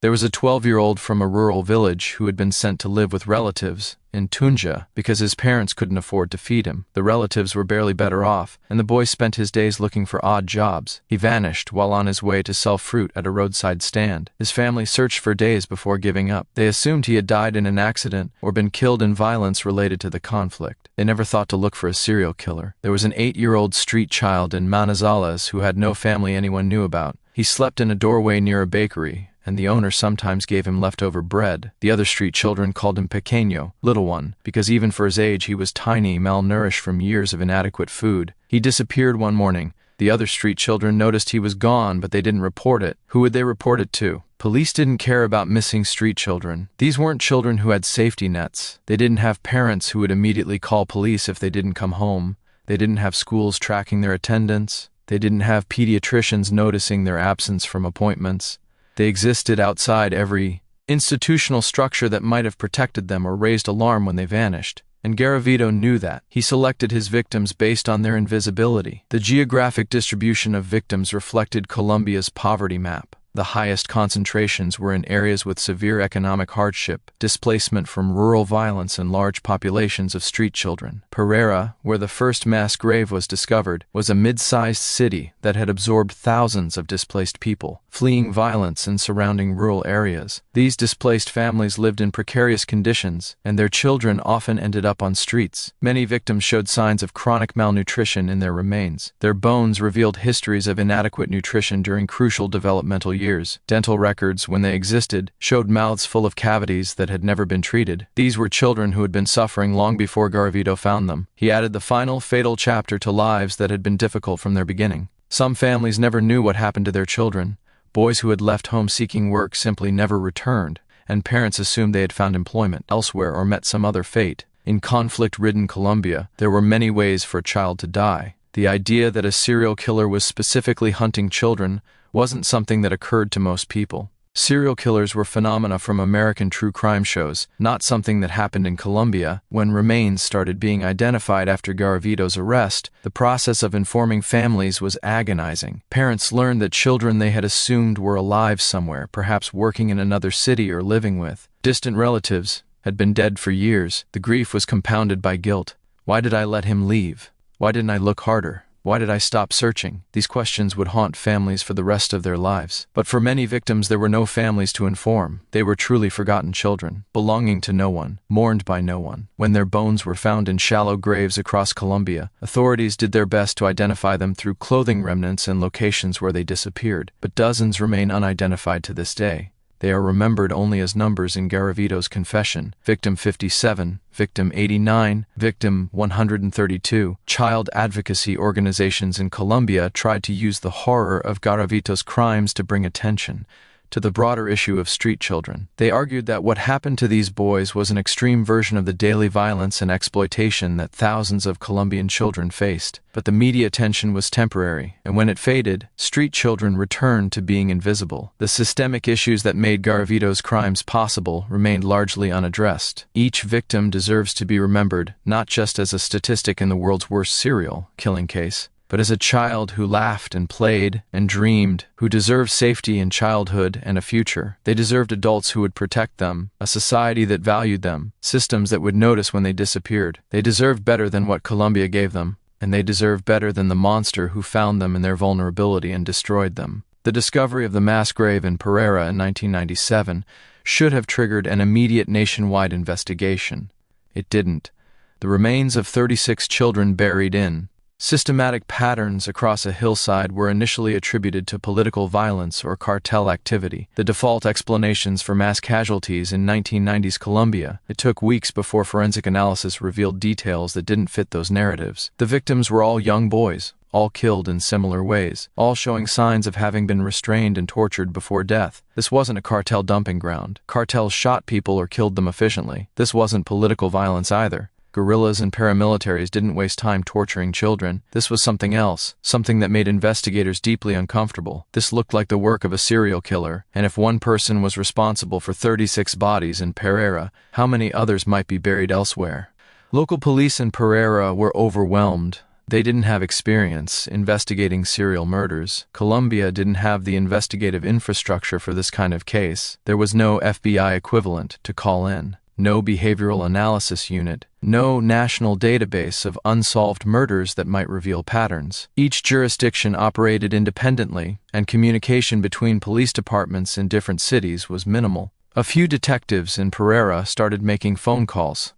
There was a 12-year-old from a rural village who had been sent to live with relatives in Tunja because his parents couldn't afford to feed him. The relatives were barely better off, and the boy spent his days looking for odd jobs. He vanished while on his way to sell fruit at a roadside stand. His family searched for days before giving up. They assumed he had died in an accident or been killed in violence related to the conflict. They never thought to look for a serial killer. There was an 8-year-old street child in Manizales who had no family anyone knew about. He slept in a doorway near a bakery, and the owner sometimes gave him leftover bread. The other street children called him Pequeño, little one, because even for his age he was tiny, malnourished from years of inadequate food. He disappeared one morning. The other street children noticed he was gone, but they didn't report it. Who would they report it to? Police didn't care about missing street children. These weren't children who had safety nets. They didn't have parents who would immediately call police if they didn't come home. They didn't have schools tracking their attendance. They didn't have pediatricians noticing their absence from appointments. They existed outside every institutional structure that might have protected them or raised alarm when they vanished. And Garavito knew that. He selected his victims based on their invisibility. The geographic distribution of victims reflected Colombia's poverty map. The highest concentrations were in areas with severe economic hardship, displacement from rural violence, and large populations of street children. Pereira, where the first mass grave was discovered, was a mid-sized city that had absorbed thousands of displaced people, fleeing violence in surrounding rural areas. These displaced families lived in precarious conditions, and their children often ended up on streets. Many victims showed signs of chronic malnutrition in their remains. Their bones revealed histories of inadequate nutrition during crucial developmental years. Dental records, when they existed, showed mouths full of cavities that had never been treated. These were children who had been suffering long before Garavito found them. He added the final, fatal chapter to lives that had been difficult from their beginning. Some families never knew what happened to their children. Boys who had left home seeking work simply never returned, and parents assumed they had found employment elsewhere or met some other fate. In conflict-ridden Colombia, there were many ways for a child to die. The idea that a serial killer was specifically hunting children wasn't something that occurred to most people. Serial killers were phenomena from American true crime shows, not something that happened in Colombia. When remains started being identified after Garavito's arrest, the process of informing families was agonizing. Parents learned that children they had assumed were alive somewhere, perhaps working in another city or living with distant relatives, had been dead for years. The grief was compounded by guilt. Why did I let him leave? Why didn't I look harder? Why did I stop searching? These questions would haunt families for the rest of their lives. But for many victims, there were no families to inform. They were truly forgotten children, belonging to no one, mourned by no one. When their bones were found in shallow graves across Colombia, authorities did their best to identify them through clothing remnants and locations where they disappeared. But dozens remain unidentified to this day. They are remembered only as numbers in Garavito's confession: victim 57, victim 89, victim 132. Child advocacy organizations in Colombia tried to use the horror of Garavito's crimes to bring attention to the broader issue of street children. They argued that what happened to these boys was an extreme version of the daily violence and exploitation that thousands of Colombian children faced. But the media attention was temporary, and when it faded, street children returned to being invisible. The systemic issues that made Garavito's crimes possible remained largely unaddressed. Each victim deserves to be remembered, not just as a statistic in the world's worst serial killing case, but as a child who laughed and played and dreamed, who deserved safety in childhood and a future. They deserved adults who would protect them, a society that valued them, systems that would notice when they disappeared. They deserved better than what Colombia gave them, and they deserved better than the monster who found them in their vulnerability and destroyed them. The discovery of the mass grave in Pereira in 1997 should have triggered an immediate nationwide investigation. It didn't. The remains of 36 children buried in systematic patterns across a hillside were initially attributed to political violence or cartel activity, the default explanations for mass casualties in 1990s Colombia. It took weeks before forensic analysis revealed details that didn't fit those narratives. The victims were all young boys, all killed in similar ways, all showing signs of having been restrained and tortured before death. This wasn't a cartel dumping ground. Cartels shot people or killed them efficiently. This wasn't political violence either. Guerrillas and paramilitaries didn't waste time torturing children. This was something else, something that made investigators deeply uncomfortable. This looked like the work of a serial killer, and if one person was responsible for 36 bodies in Pereira, how many others might be buried elsewhere? Local police in Pereira were overwhelmed. They didn't have experience investigating serial murders. Colombia didn't have the investigative infrastructure for this kind of case. There was no FBI equivalent to call in. no behavioral analysis unit, no national database of unsolved murders that might reveal patterns. Each jurisdiction operated independently, and communication between police departments in different cities was minimal. A few detectives in Pereira started making phone calls.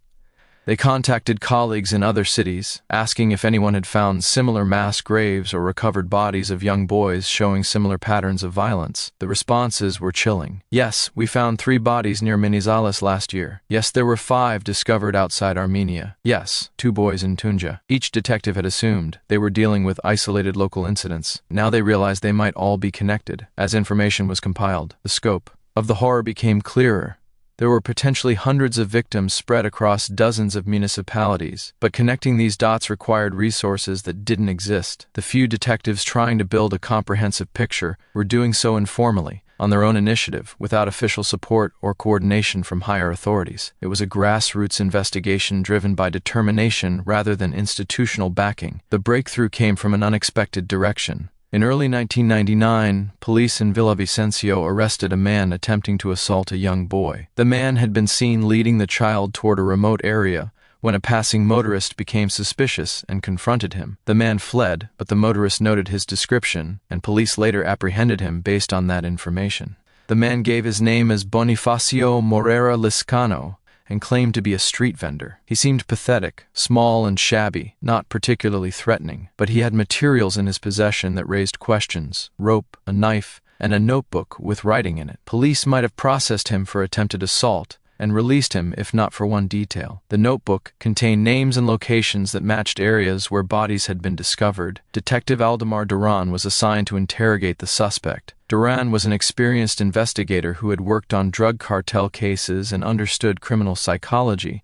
They contacted colleagues in other cities, asking if anyone had found similar mass graves or recovered bodies of young boys showing similar patterns of violence. The responses were chilling. Yes, we found 3 bodies near Manizales last year. Yes, there were 5 discovered outside Armenia. Yes, 2 boys in Tunja. Each detective had assumed they were dealing with isolated local incidents. Now they realized they might all be connected. As information was compiled, the scope of the horror became clearer. There were potentially hundreds of victims spread across dozens of municipalities, but connecting these dots required resources that didn't exist. The few detectives trying to build a comprehensive picture were doing so informally, on their own initiative, without official support or coordination from higher authorities. It was a grassroots investigation driven by determination rather than institutional backing. The breakthrough came from an unexpected direction. In early 1999, police in Villavicencio arrested a man attempting to assault a young boy. The man had been seen leading the child toward a remote area when a passing motorist became suspicious and confronted him. The man fled, but the motorist noted his description, and police later apprehended him based on that information. The man gave his name as Bonifacio Morera Liscano and claimed to be a street vendor. He seemed pathetic, small and shabby, not particularly threatening, but he had materials in his possession that raised questions: rope, a knife, and a notebook with writing in it. Police might have processed him for attempted assault and released him if not for one detail. The notebook contained names and locations that matched areas where bodies had been discovered. Detective Aldemar Duran was assigned to interrogate the suspect. Duran was an experienced investigator who had worked on drug cartel cases and understood criminal psychology.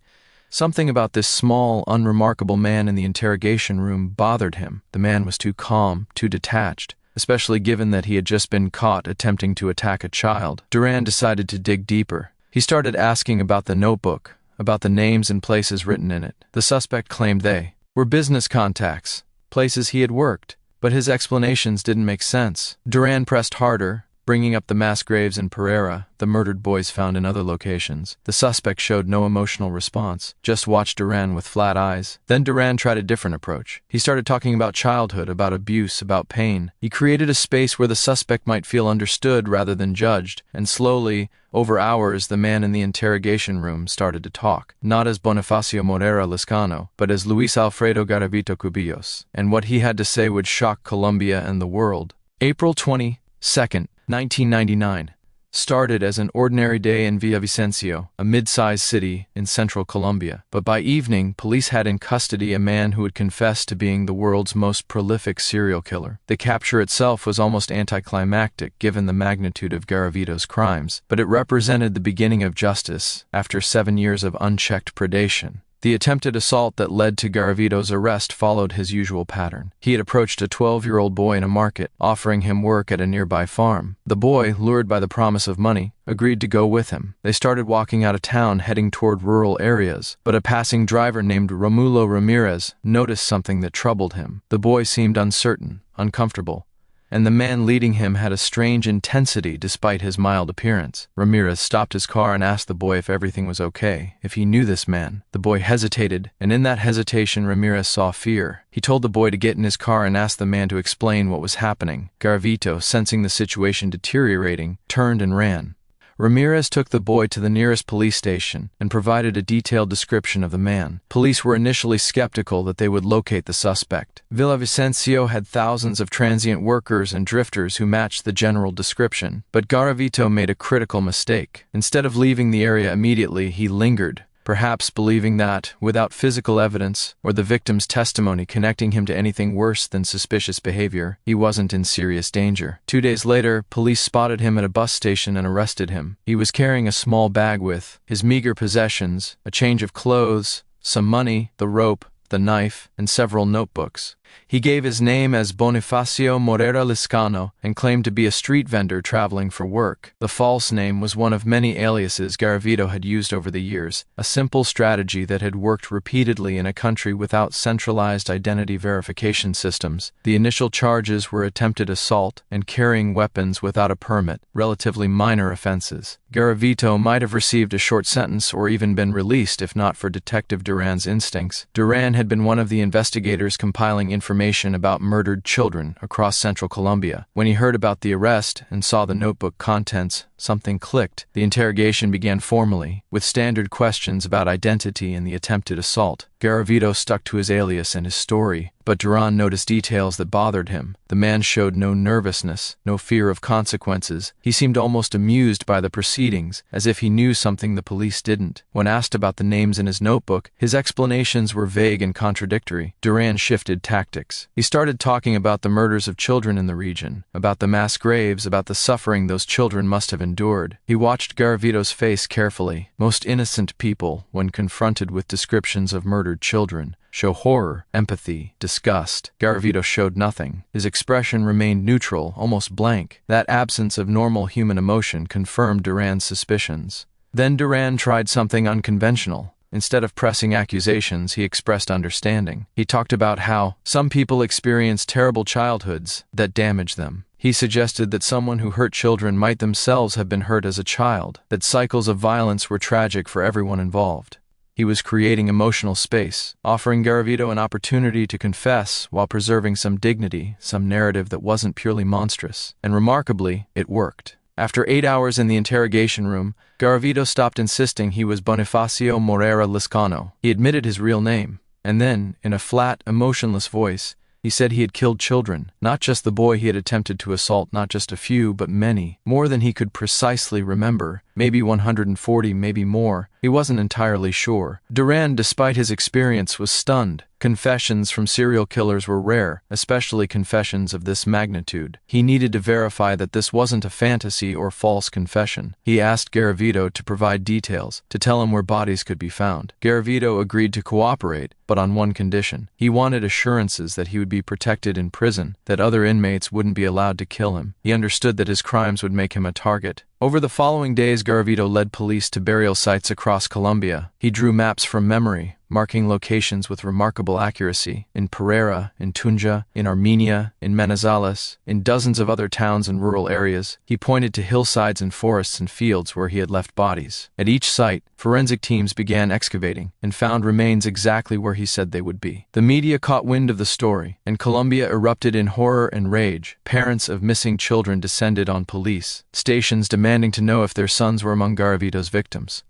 Something about this small, unremarkable man in the interrogation room bothered him. The man was too calm, too detached, especially given that he had just been caught attempting to attack a child. Duran decided to dig deeper. He started asking about the notebook, about the names and places written in it. The suspect claimed they were business contacts, places he had worked, but his explanations didn't make sense. Duran pressed harder, bringing up the mass graves in Pereira, the murdered boys found in other locations. The suspect showed no emotional response, just watched Duran with flat eyes. Then Duran tried a different approach. He started talking about childhood, about abuse, about pain. He created a space where the suspect might feel understood rather than judged, and slowly, over hours, the man in the interrogation room started to talk, not as Bonifacio Morera Liscano, but as Luis Alfredo Garavito Cubillos, and what he had to say would shock Colombia and the world. April 22nd, 1999, started as an ordinary day in Villavicencio, a mid-sized city in central Colombia. But by evening, police had in custody a man who had confessed to being the world's most prolific serial killer. The capture itself was almost anticlimactic given the magnitude of Garavito's crimes, but it represented the beginning of justice after 7 years of unchecked predation. The attempted assault that led to Garavito's arrest followed his usual pattern. He had approached a 12-year-old boy in a market, offering him work at a nearby farm. The boy, lured by the promise of money, agreed to go with him. They started walking out of town, heading toward rural areas, but a passing driver named Romulo Ramirez noticed something that troubled him. The boy seemed uncertain, uncomfortable, and the man leading him had a strange intensity despite his mild appearance. Ramirez stopped his car and asked the boy if everything was okay, if he knew this man. The boy hesitated, and in that hesitation Ramirez saw fear. He told the boy to get in his car and asked the man to explain what was happening. Garavito, sensing the situation deteriorating, turned and ran. Ramirez took the boy to the nearest police station and provided a detailed description of the man. Police were initially skeptical that they would locate the suspect. Villavicencio had thousands of transient workers and drifters who matched the general description, but Garavito made a critical mistake. Instead of leaving the area immediately, he lingered, perhaps believing that, without physical evidence or the victim's testimony connecting him to anything worse than suspicious behavior, he wasn't in serious danger. 2 days later, police spotted him at a bus station and arrested him. He was carrying a small bag with his meager possessions, a change of clothes, some money, the rope, the knife, and several notebooks. He gave his name as Bonifacio Morera Liscano and claimed to be a street vendor traveling for work. The false name was one of many aliases Garavito had used over the years, a simple strategy that had worked repeatedly in a country without centralized identity verification systems. The initial charges were attempted assault and carrying weapons without a permit, relatively minor offenses. Garavito might have received a short sentence or even been released if not for Detective Duran's instincts. Duran had been one of the investigators compiling information about murdered children across central Colombia. When he heard about the arrest and saw the notebook contents, something clicked. The interrogation began formally, with standard questions about identity and the attempted assault. Garavito stuck to his alias and his story, but Duran noticed details that bothered him. The man showed no nervousness, no fear of consequences. He seemed almost amused by the proceedings, as if he knew something the police didn't. When asked about the names in his notebook, his explanations were vague and contradictory. Duran shifted tactics. He started talking about the murders of children in the region, about the mass graves, about the suffering those children must have endured. He watched Garavito's face carefully. Most innocent people, when confronted with descriptions of murdered children, show horror, empathy, disgust. Garavito showed nothing. His expression remained neutral, almost blank. That absence of normal human emotion confirmed Duran's suspicions. Then Duran tried something unconventional. Instead of pressing accusations, he expressed understanding. He talked about how some people experience terrible childhoods that damage them. He suggested that someone who hurt children might themselves have been hurt as a child, that cycles of violence were tragic for everyone involved. He was creating emotional space, offering Garavito an opportunity to confess while preserving some dignity, some narrative that wasn't purely monstrous. And remarkably, it worked. After 8 hours in the interrogation room, Garavito stopped insisting he was Bonifacio Morera Liscano. He admitted his real name, and then, in a flat, emotionless voice, he said he had killed children, not just the boy he had attempted to assault, not just a few, but many, more than he could precisely remember, maybe 140, maybe more. He wasn't entirely sure. Duran, despite his experience, was stunned. Confessions from serial killers were rare, especially confessions of this magnitude. He needed to verify that this wasn't a fantasy or false confession. He asked Garavito to provide details, to tell him where bodies could be found. Garavito agreed to cooperate, but on one condition. He wanted assurances that he would be protected in prison, that other inmates wouldn't be allowed to kill him. He understood that his crimes would make him a target. Over the following days, Garavito led police to burial sites across Colombia. He drew maps from memory, marking locations with remarkable accuracy. In Pereira, in Tunja, in Armenia, in Manizales, in dozens of other towns and rural areas, he pointed to hillsides and forests and fields where he had left bodies. At each site, forensic teams began excavating and found remains exactly where he said they would be. The media caught wind of the story, and Colombia erupted in horror and rage. Parents of missing children descended on police stations demanding to know if their sons were among Garavito's victims.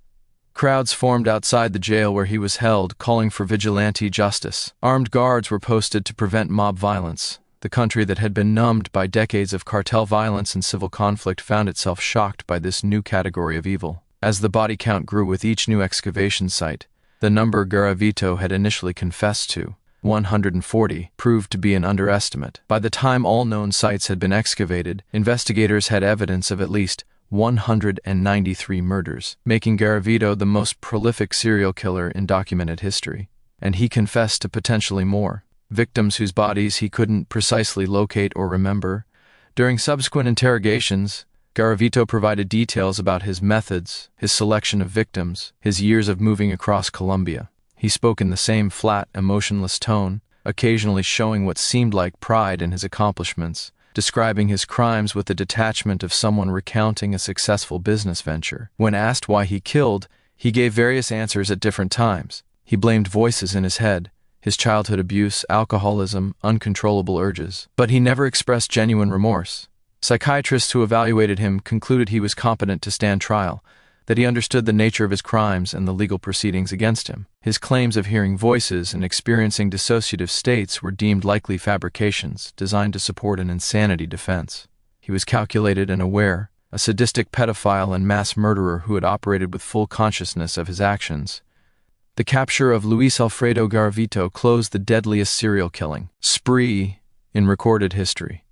Crowds formed outside the jail where he was held, calling for vigilante justice. Armed guards were posted to prevent mob violence. The country that had been numbed by decades of cartel violence and civil conflict found itself shocked by this new category of evil. As the body count grew with each new excavation site, the number Garavito had initially confessed to, 140, proved to be an underestimate. By the time all known sites had been excavated, investigators had evidence of at least 193 murders, making Garavito the most prolific serial killer in documented history. And he confessed to potentially more, victims whose bodies he couldn't precisely locate or remember. During subsequent interrogations, Garavito provided details about his methods, his selection of victims, his years of moving across Colombia. He spoke in the same flat, emotionless tone, occasionally showing what seemed like pride in his accomplishments, describing his crimes with the detachment of someone recounting a successful business venture. When asked why he killed, he gave various answers at different times. He blamed voices in his head, his childhood abuse, alcoholism, uncontrollable urges. But he never expressed genuine remorse. Psychiatrists who evaluated him concluded he was competent to stand trial, that he understood the nature of his crimes and the legal proceedings against him. His claims of hearing voices and experiencing dissociative states were deemed likely fabrications designed to support an insanity defense. He was calculated and aware, a sadistic pedophile and mass murderer who had operated with full consciousness of his actions. The capture of Luis Alfredo Garavito closed the deadliest serial killing spree in recorded history.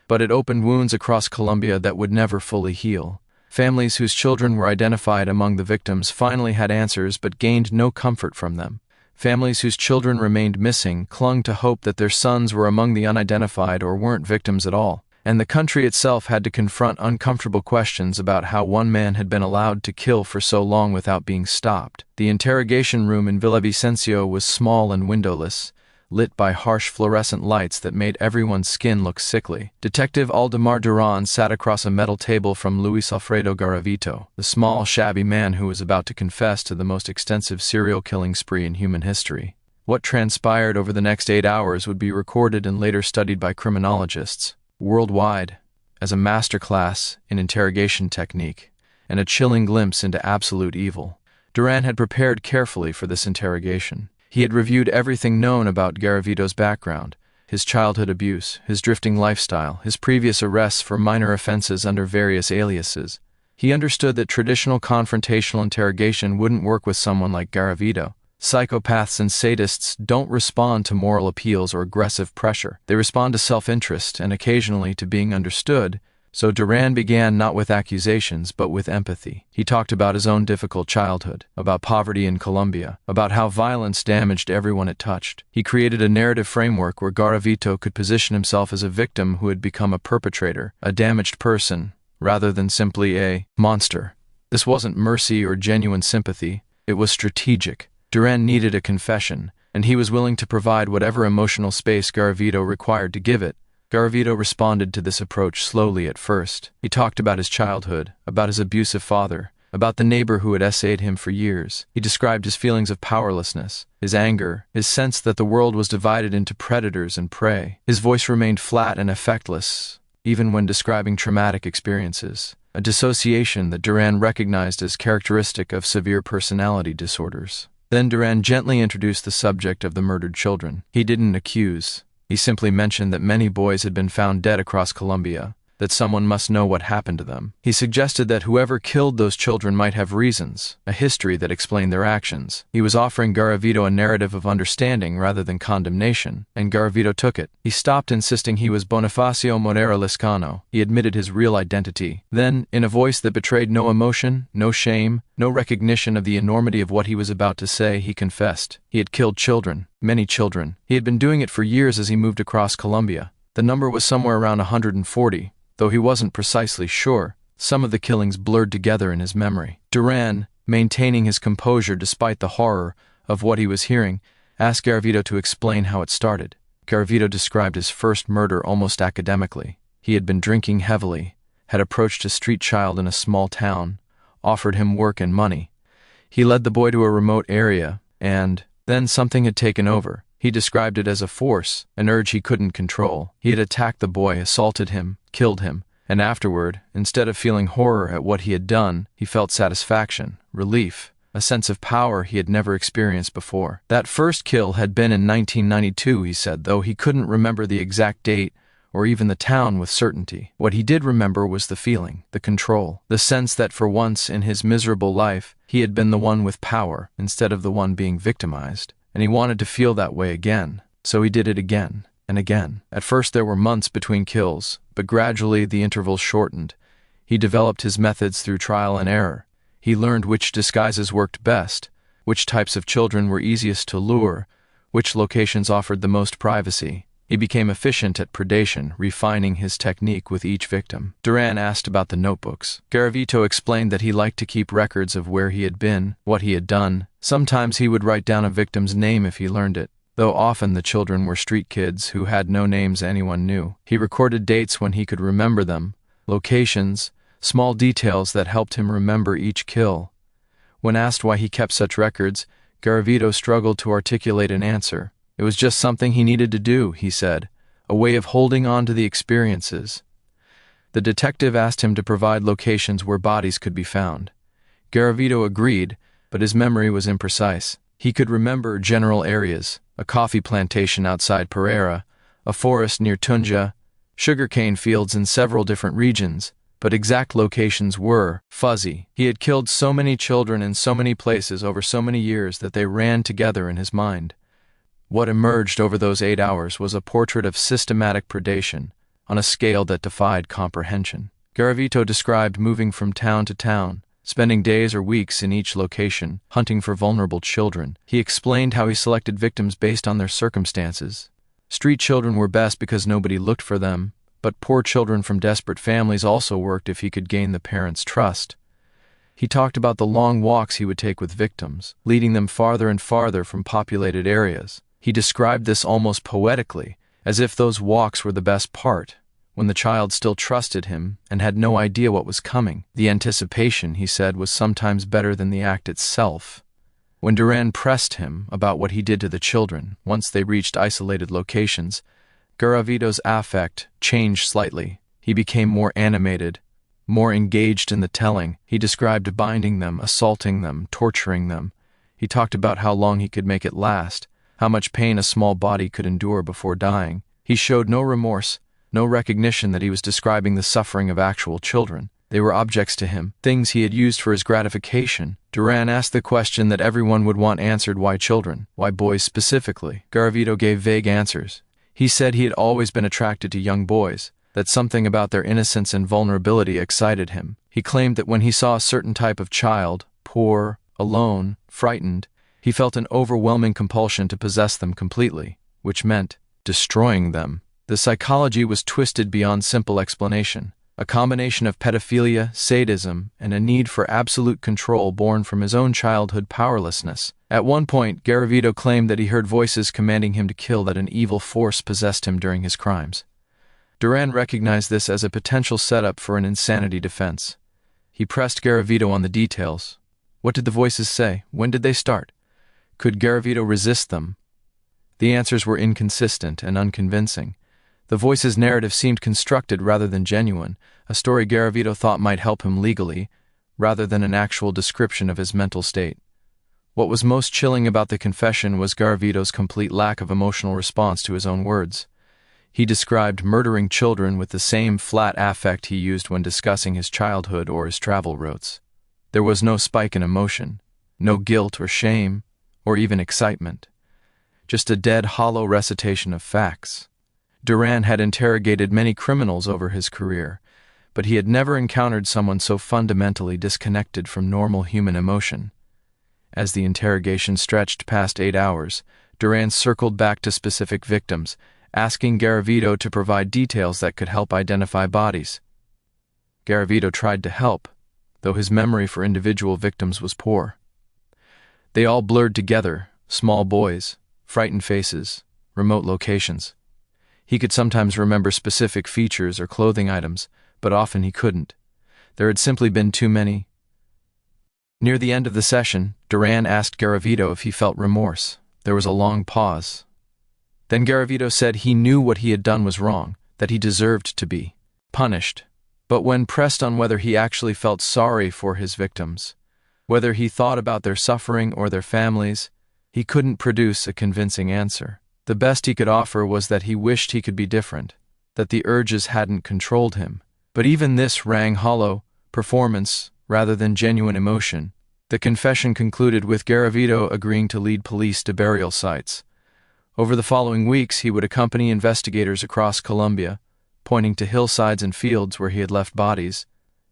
But it opened wounds across Colombia that would never fully heal. Families whose children were identified among the victims finally had answers but gained no comfort from them. Families whose children remained missing clung to hope that their sons were among the unidentified or weren't victims at all. And the country itself had to confront uncomfortable questions about how one man had been allowed to kill for so long without being stopped. The interrogation room in Villavicencio was small and windowless, lit by harsh fluorescent lights that made everyone's skin look sickly. Detective Aldemar Duran sat across a metal table from Luis Alfredo Garavito, the small, shabby man who was about to confess to the most extensive serial killing spree in human history. What transpired over the next 8 hours would be recorded and later studied by criminologists worldwide as a masterclass in interrogation technique and a chilling glimpse into absolute evil. Duran had prepared carefully for this interrogation. He had reviewed everything known about Garavito's background, his childhood abuse, his drifting lifestyle, his previous arrests for minor offenses under various aliases. He understood that traditional confrontational interrogation wouldn't work with someone like Garavito. Psychopaths and sadists don't respond to moral appeals or aggressive pressure. They respond to self-interest and occasionally to being understood. So Duran began not with accusations, but with empathy. He talked about his own difficult childhood, about poverty in Colombia, about how violence damaged everyone it touched. He created a narrative framework where Garavito could position himself as a victim who had become a perpetrator, a damaged person, rather than simply a monster. This wasn't mercy or genuine sympathy. It was strategic. Duran needed a confession, and he was willing to provide whatever emotional space Garavito required to give it. Garavito responded to this approach slowly at first. He talked about his childhood, about his abusive father, about the neighbor who had essayed him for years. He described his feelings of powerlessness, his anger, his sense that the world was divided into predators and prey. His voice remained flat and effectless, even when describing traumatic experiences, a dissociation that Duran recognized as characteristic of severe personality disorders. Then Duran gently introduced the subject of the murdered children. He didn't accuse. He simply mentioned that many boys had been found dead across Colombia, that someone must know what happened to them. He suggested that whoever killed those children might have reasons, a history that explained their actions. He was offering Garavito a narrative of understanding rather than condemnation, and Garavito took it. He stopped insisting he was Bonifacio Morera Liscano. He admitted his real identity. Then, in a voice that betrayed no emotion, no shame, no recognition of the enormity of what he was about to say, he confessed. He had killed children, many children. He had been doing it for years as he moved across Colombia. The number was somewhere around 140. Though he wasn't precisely sure, some of the killings blurred together in his memory. Duran, maintaining his composure despite the horror of what he was hearing, asked Garavito to explain how it started. Garavito described his first murder almost academically. He had been drinking heavily, had approached a street child in a small town, offered him work and money. He led the boy to a remote area, and then something had taken over. He described it as a force, an urge he couldn't control. He had attacked the boy, assaulted him, killed him, and afterward, instead of feeling horror at what he had done, he felt satisfaction, relief, a sense of power he had never experienced before. That first kill had been in 1992, he said, though he couldn't remember the exact date or even the town with certainty. What he did remember was the feeling, the control, the sense that for once in his miserable life, he had been the one with power instead of the one being victimized. And he wanted to feel that way again, so he did it again and again. At first there were months between kills, but gradually the intervals shortened. He developed his methods through trial and error. He learned which disguises worked best, which types of children were easiest to lure, which locations offered the most privacy. He became efficient at predation, refining his technique with each victim. Duran asked about the notebooks. Garavito explained that he liked to keep records of where he had been, what he had done. Sometimes he would write down a victim's name if he learned it, though often the children were street kids who had no names anyone knew. He recorded dates when he could remember them, locations, small details that helped him remember each kill. When asked why he kept such records, Garavito struggled to articulate an answer. It was just something he needed to do, he said, a way of holding on to the experiences. The detective asked him to provide locations where bodies could be found. Garavito agreed, but his memory was imprecise. He could remember general areas, a coffee plantation outside Pereira, a forest near Tunja, sugarcane fields in several different regions, but exact locations were fuzzy. He had killed so many children in so many places over so many years that they ran together in his mind. What emerged over those 8 hours was a portrait of systematic predation on a scale that defied comprehension. Garavito described moving from town to town, spending days or weeks in each location, hunting for vulnerable children. He explained how he selected victims based on their circumstances. Street children were best because nobody looked for them, but poor children from desperate families also worked if he could gain the parents' trust. He talked about the long walks he would take with victims, leading them farther and farther from populated areas. He described this almost poetically, as if those walks were the best part, when the child still trusted him and had no idea what was coming. The anticipation, he said, was sometimes better than the act itself. When Duran pressed him about what he did to the children once they reached isolated locations, Garavito's affect changed slightly. He became more animated, more engaged in the telling. He described binding them, assaulting them, torturing them. He talked about how long he could make it last, how much pain a small body could endure before dying. He showed no remorse, no recognition that he was describing the suffering of actual children. They were objects to him, things he had used for his gratification. Duran asked the question that everyone would want answered: why children? Why boys specifically? Garavito gave vague answers. He said he had always been attracted to young boys, that something about their innocence and vulnerability excited him. He claimed that when he saw a certain type of child, poor, alone, frightened, he felt an overwhelming compulsion to possess them completely, which meant destroying them. The psychology was twisted beyond simple explanation, a combination of pedophilia, sadism, and a need for absolute control born from his own childhood powerlessness. At one point, Garavito claimed that he heard voices commanding him to kill, that an evil force possessed him during his crimes. Duran recognized this as a potential setup for an insanity defense. He pressed Garavito on the details. What did the voices say? When did they start? Could Garavito resist them? The answers were inconsistent and unconvincing. The voices' narrative seemed constructed rather than genuine, a story Garavito thought might help him legally, rather than an actual description of his mental state. What was most chilling about the confession was Garavito's complete lack of emotional response to his own words. He described murdering children with the same flat affect he used when discussing his childhood or his travel routes. There was no spike in emotion, no guilt or shame, or even excitement. Just a dead, hollow recitation of facts. Duran had interrogated many criminals over his career, but he had never encountered someone so fundamentally disconnected from normal human emotion. As the interrogation stretched past 8 hours, Duran circled back to specific victims, asking Garavito to provide details that could help identify bodies. Garavito tried to help, though his memory for individual victims was poor. They all blurred together: small boys, frightened faces, remote locations. He could sometimes remember specific features or clothing items, but often he couldn't. There had simply been too many. Near the end of the session, Duran asked Garavito if he felt remorse. There was a long pause. Then Garavito said he knew what he had done was wrong, that he deserved to be punished. But when pressed on whether he actually felt sorry for his victims, whether he thought about their suffering or their families, he couldn't produce a convincing answer. The best he could offer was that he wished he could be different, that the urges hadn't controlled him. But even this rang hollow, performance rather than genuine emotion. The confession concluded with Garavito agreeing to lead police to burial sites. Over the following weeks, he would accompany investigators across Colombia, pointing to hillsides and fields where he had left bodies.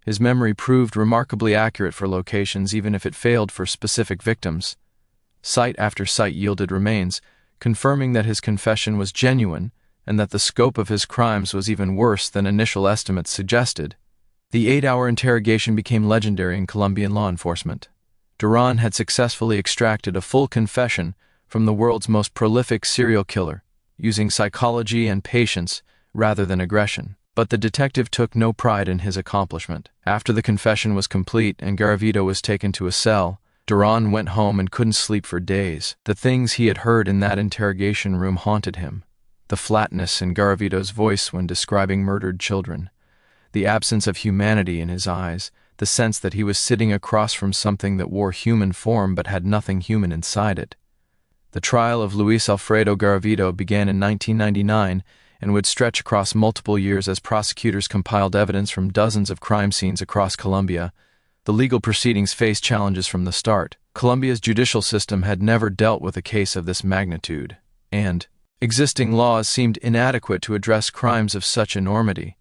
His memory proved remarkably accurate for locations, even if it failed for specific victims. Site after site yielded remains, confirming that his confession was genuine and that the scope of his crimes was even worse than initial estimates suggested. The 8-hour interrogation became legendary in Colombian law enforcement. Duran had successfully extracted a full confession from the world's most prolific serial killer, using psychology and patience rather than aggression. But the detective took no pride in his accomplishment. After the confession was complete and Garavito was taken to a cell, Duran went home and couldn't sleep for days. The things he had heard in that interrogation room haunted him. The flatness in Garavito's voice when describing murdered children, the absence of humanity in his eyes, the sense that he was sitting across from something that wore human form but had nothing human inside it. The trial of Luis Alfredo Garavito began in 1999 and would stretch across multiple years as prosecutors compiled evidence from dozens of crime scenes across Colombia. The legal proceedings faced challenges from the start. Colombia's judicial system had never dealt with a case of this magnitude, and existing laws seemed inadequate to address crimes of such enormity.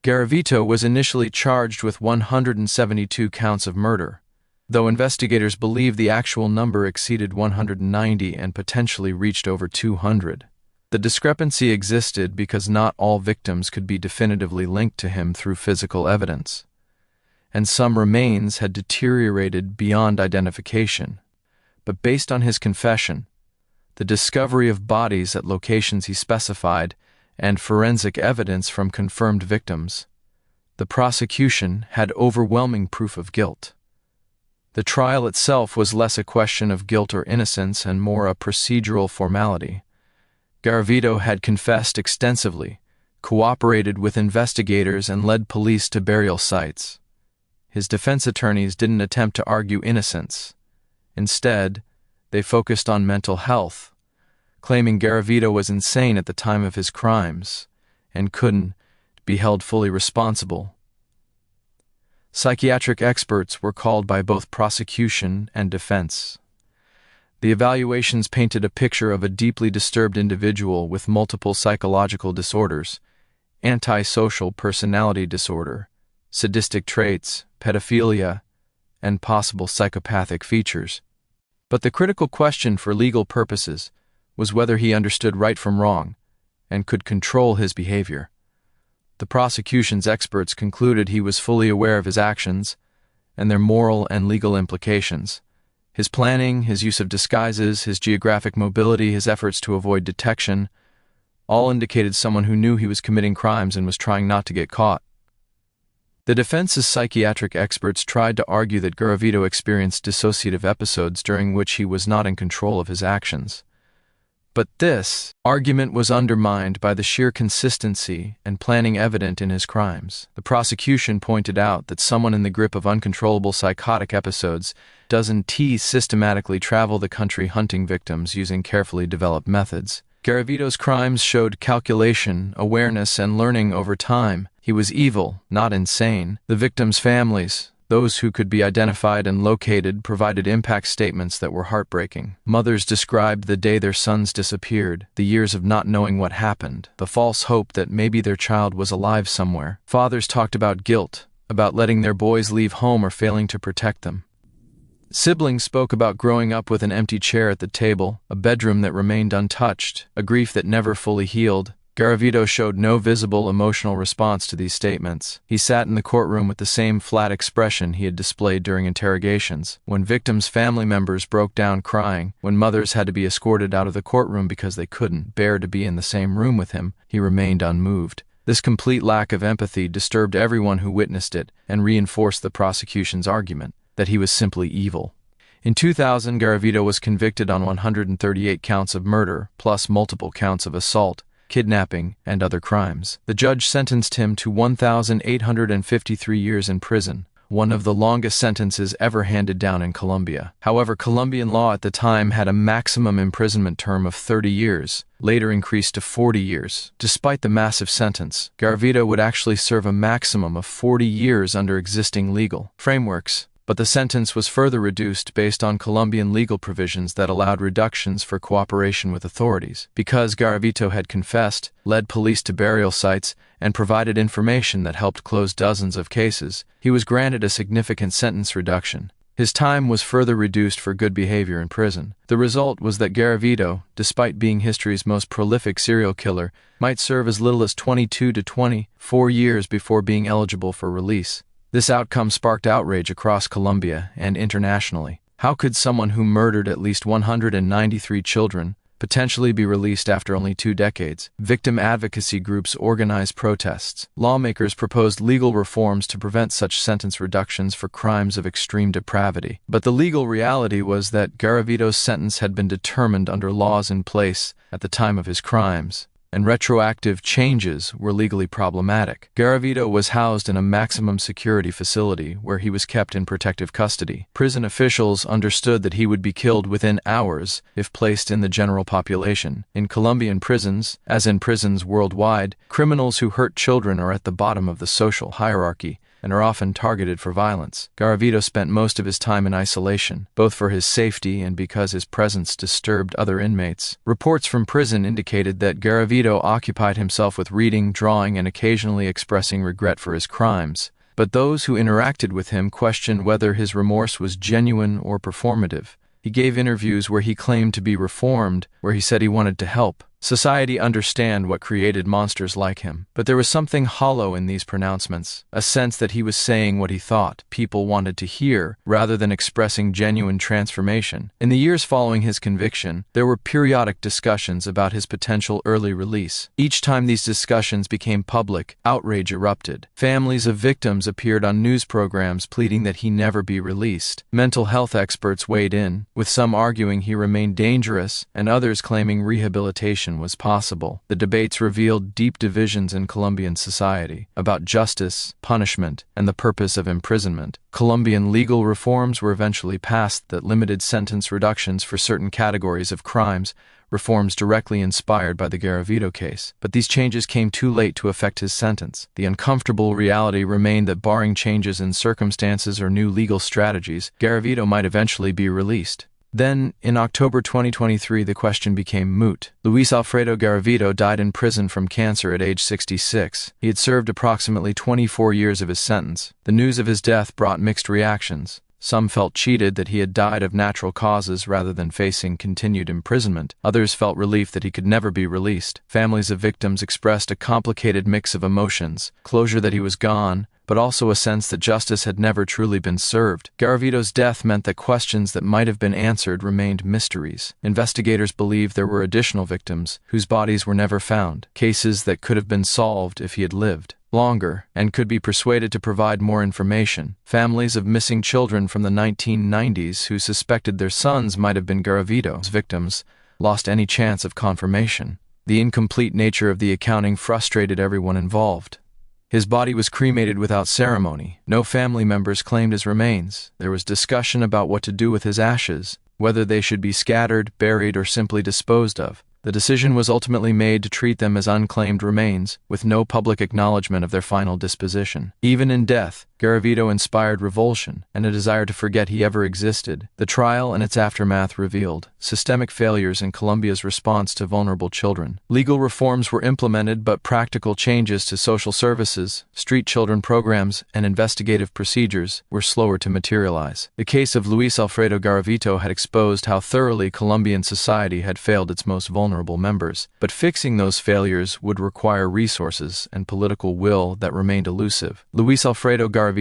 Garavito was initially charged with 172 counts of murder, though investigators believe the actual number exceeded 190 and potentially reached over 200. The discrepancy existed because not all victims could be definitively linked to him through physical evidence, and some remains had deteriorated beyond identification. But based on his confession, the discovery of bodies at locations he specified, and forensic evidence from confirmed victims, the prosecution had overwhelming proof of guilt. The trial itself was less a question of guilt or innocence and more a procedural formality. Garavito had confessed extensively, cooperated with investigators, and led police to burial sites. His defense attorneys didn't attempt to argue innocence. Instead, they focused on mental health, claiming Garavito was insane at the time of his crimes and couldn't be held fully responsible. Psychiatric experts were called by both prosecution and defense. The evaluations painted a picture of a deeply disturbed individual with multiple psychological disorders, antisocial personality disorder, sadistic traits, pedophilia, and possible psychopathic features. But the critical question for legal purposes was whether he understood right from wrong and could control his behavior. The prosecution's experts concluded he was fully aware of his actions and their moral and legal implications. His planning, his use of disguises, his geographic mobility, his efforts to avoid detection, all indicated someone who knew he was committing crimes and was trying not to get caught. The defense's psychiatric experts tried to argue that Garavito experienced dissociative episodes during which he was not in control of his actions. But this argument was undermined by the sheer consistency and planning evident in his crimes. The prosecution pointed out that someone in the grip of uncontrollable psychotic episodes doesn't systematically travel the country hunting victims using carefully developed methods. Garavito's crimes showed calculation, awareness, and learning over time. He was evil, not insane. The victims' families, those who could be identified and located, provided impact statements that were heartbreaking. Mothers described the day their sons disappeared, the years of not knowing what happened, the false hope that maybe their child was alive somewhere. Fathers talked about guilt, about letting their boys leave home or failing to protect them. Siblings spoke about growing up with an empty chair at the table, a bedroom that remained untouched, a grief that never fully healed. Garavito showed no visible emotional response to these statements. He sat in the courtroom with the same flat expression he had displayed during interrogations. When victims' family members broke down crying, when mothers had to be escorted out of the courtroom because they couldn't bear to be in the same room with him, he remained unmoved. This complete lack of empathy disturbed everyone who witnessed it and reinforced the prosecution's argument that he was simply evil. In 2000, Garavito was convicted on 138 counts of murder, plus multiple counts of assault, kidnapping, and other crimes. The judge sentenced him to 1,853 years in prison, one of the longest sentences ever handed down in Colombia. However, Colombian law at the time had a maximum imprisonment term of 30 years, later increased to 40 years. Despite the massive sentence, Garavito would actually serve a maximum of 40 years under existing legal frameworks. But the sentence was further reduced based on Colombian legal provisions that allowed reductions for cooperation with authorities. Because Garavito had confessed, led police to burial sites, and provided information that helped close dozens of cases, he was granted a significant sentence reduction. His time was further reduced for good behavior in prison. The result was that Garavito, despite being history's most prolific serial killer, might serve as little as 22 to 24 years before being eligible for release. This outcome sparked outrage across Colombia and internationally. How could someone who murdered at least 193 children potentially be released after only 2 decades? Victim advocacy groups organized protests. Lawmakers proposed legal reforms to prevent such sentence reductions for crimes of extreme depravity. But the legal reality was that Garavito's sentence had been determined under laws in place at the time of his crimes, and retroactive changes were legally problematic. Garavito was housed in a maximum security facility where he was kept in protective custody. Prison officials understood that he would be killed within hours if placed in the general population. In Colombian prisons, as in prisons worldwide, criminals who hurt children are at the bottom of the social hierarchy, and are often targeted for violence. Garavito spent most of his time in isolation, both for his safety and because his presence disturbed other inmates. Reports from prison indicated that Garavito occupied himself with reading, drawing, and occasionally expressing regret for his crimes. But those who interacted with him questioned whether his remorse was genuine or performative. He gave interviews where he claimed to be reformed, where he said he wanted to help society understand what created monsters like him. But there was something hollow in these pronouncements, a sense that he was saying what he thought people wanted to hear, rather than expressing genuine transformation. In the years following his conviction, there were periodic discussions about his potential early release. Each time these discussions became public, outrage erupted. Families of victims appeared on news programs pleading that he never be released. Mental health experts weighed in, with some arguing he remained dangerous and others claiming rehabilitation was possible. The debates revealed deep divisions in Colombian society about justice, punishment, and the purpose of imprisonment. Colombian legal reforms were eventually passed that limited sentence reductions for certain categories of crimes, reforms directly inspired by the Garavito case. But these changes came too late to affect his sentence. The uncomfortable reality remained that barring changes in circumstances or new legal strategies, Garavito might eventually be released. Then, in October 2023, the question became moot. Luis Alfredo Garavito died in prison from cancer at age 66. He had served approximately 24 years of his sentence. The news of his death brought mixed reactions. Some felt cheated that he had died of natural causes rather than facing continued imprisonment. Others felt relief that he could never be released. Families of victims expressed a complicated mix of emotions, closure that he was gone, but also a sense that justice had never truly been served. Garavito's death meant that questions that might have been answered remained mysteries. Investigators believe there were additional victims whose bodies were never found, cases that could have been solved if he had lived longer and could be persuaded to provide more information. Families of missing children from the 1990s who suspected their sons might have been Garavito's victims lost any chance of confirmation. The incomplete nature of the accounting frustrated everyone involved. His body was cremated without ceremony. No family members claimed his remains. There was discussion about what to do with his ashes, whether they should be scattered, buried, or simply disposed of. The decision was ultimately made to treat them as unclaimed remains, with no public acknowledgement of their final disposition. Even in death, Garavito inspired revulsion and a desire to forget he ever existed. The trial and its aftermath revealed systemic failures in Colombia's response to vulnerable children. Legal reforms were implemented, but practical changes to social services, street children programs, and investigative procedures were slower to materialize. The case of Luis Alfredo Garavito had exposed how thoroughly Colombian society had failed its most vulnerable members, but fixing those failures would require resources and political will that remained elusive. Luis Alfredo Garavito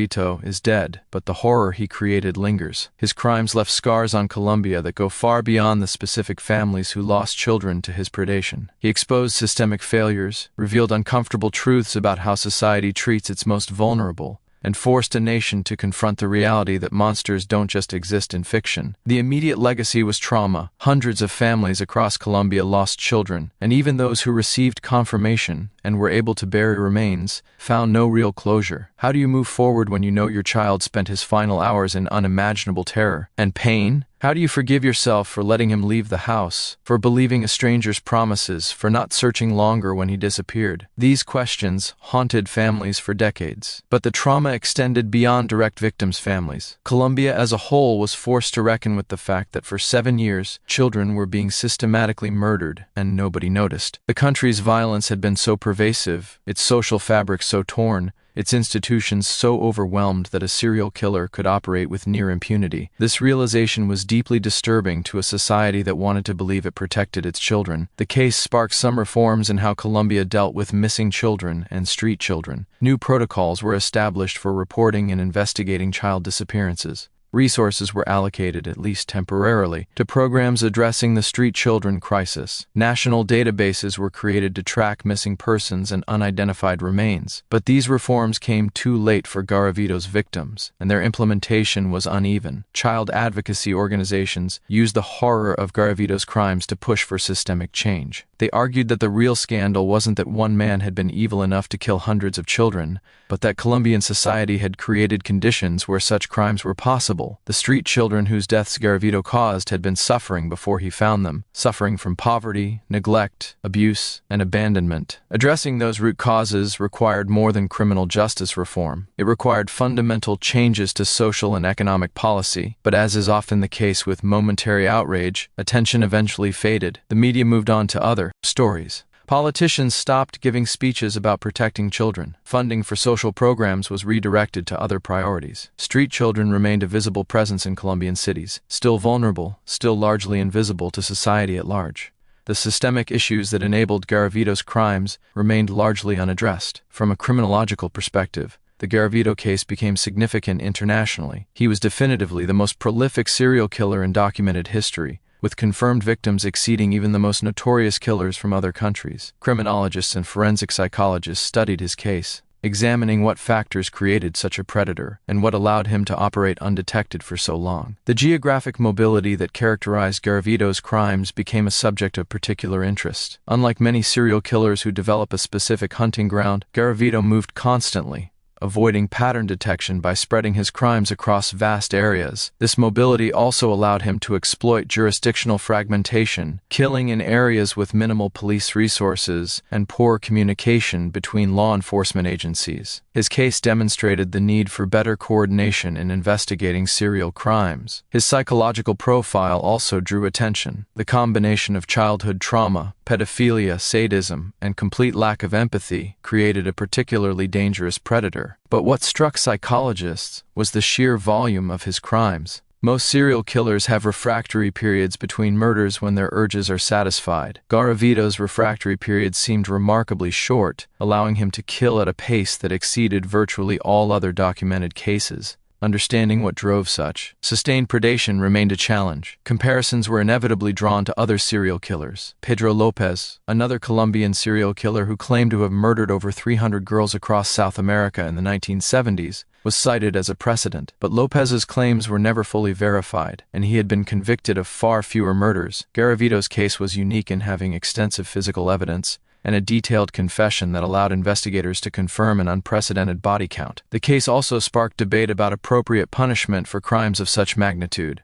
is dead, but the horror he created lingers. His crimes left scars on Colombia that go far beyond the specific families who lost children to his predation. He exposed systemic failures, revealed uncomfortable truths about how society treats its most vulnerable, and forced a nation to confront the reality that monsters don't just exist in fiction. The immediate legacy was trauma. Hundreds of families across Colombia lost children, and even those who received confirmation and were able to bury remains found no real closure. How do you move forward when you know your child spent his final hours in unimaginable terror and pain? How do you forgive yourself for letting him leave the house, for believing a stranger's promises, for not searching longer when he disappeared? These questions haunted families for decades. But the trauma extended beyond direct victims' families. Colombia as a whole was forced to reckon with the fact that for 7 years, children were being systematically murdered, and nobody noticed. The country's violence had been so pervasive, its social fabric so torn, its institutions so overwhelmed that a serial killer could operate with near impunity. This realization was deeply disturbing to a society that wanted to believe it protected its children. The case sparked some reforms in how Colombia dealt with missing children and street children. New protocols were established for reporting and investigating child disappearances. Resources were allocated, at least temporarily, to programs addressing the street children crisis. National databases were created to track missing persons and unidentified remains. But these reforms came too late for Garavito's victims, and their implementation was uneven. Child advocacy organizations used the horror of Garavito's crimes to push for systemic change. They argued that the real scandal wasn't that one man had been evil enough to kill hundreds of children, but that Colombian society had created conditions where such crimes were possible. invisible. The street children whose deaths Garavito caused had been suffering before he found them, suffering from poverty, neglect, abuse, and abandonment. Addressing those root causes required more than criminal justice reform. It required fundamental changes to social and economic policy. But as is often the case with momentary outrage, attention eventually faded. The media moved on to other stories. Politicians stopped giving speeches about protecting children. Funding for social programs was redirected to other priorities. Street children remained a visible presence in Colombian cities, still vulnerable, still largely invisible to society at large. The systemic issues that enabled Garavito's crimes remained largely unaddressed. From a criminological perspective, the Garavito case became significant internationally. He was definitively the most prolific serial killer in documented history, with confirmed victims exceeding even the most notorious killers from other countries. Criminologists and forensic psychologists studied his case, examining what factors created such a predator and what allowed him to operate undetected for so long. The geographic mobility that characterized Garavito's crimes became a subject of particular interest. Unlike many serial killers who develop a specific hunting ground, Garavito moved constantly, avoiding pattern detection by spreading his crimes across vast areas. This mobility also allowed him to exploit jurisdictional fragmentation, killing in areas with minimal police resources and poor communication between law enforcement agencies. His case demonstrated the need for better coordination in investigating serial crimes. His psychological profile also drew attention. The combination of childhood trauma, pedophilia, sadism, and complete lack of empathy created a particularly dangerous predator. But what struck psychologists was the sheer volume of his crimes. Most serial killers have refractory periods between murders when their urges are satisfied. Garavito's refractory period seemed remarkably short, allowing him to kill at a pace that exceeded virtually all other documented cases. Understanding what drove such sustained predation remained a challenge. Comparisons were inevitably drawn to other serial killers. Pedro Lopez, another Colombian serial killer who claimed to have murdered over 300 girls across South America in the 1970s, was cited as a precedent. But Lopez's claims were never fully verified, and he had been convicted of far fewer murders. Garavito's case was unique in having extensive physical evidence and a detailed confession that allowed investigators to confirm an unprecedented body count. The case also sparked debate about appropriate punishment for crimes of such magnitude.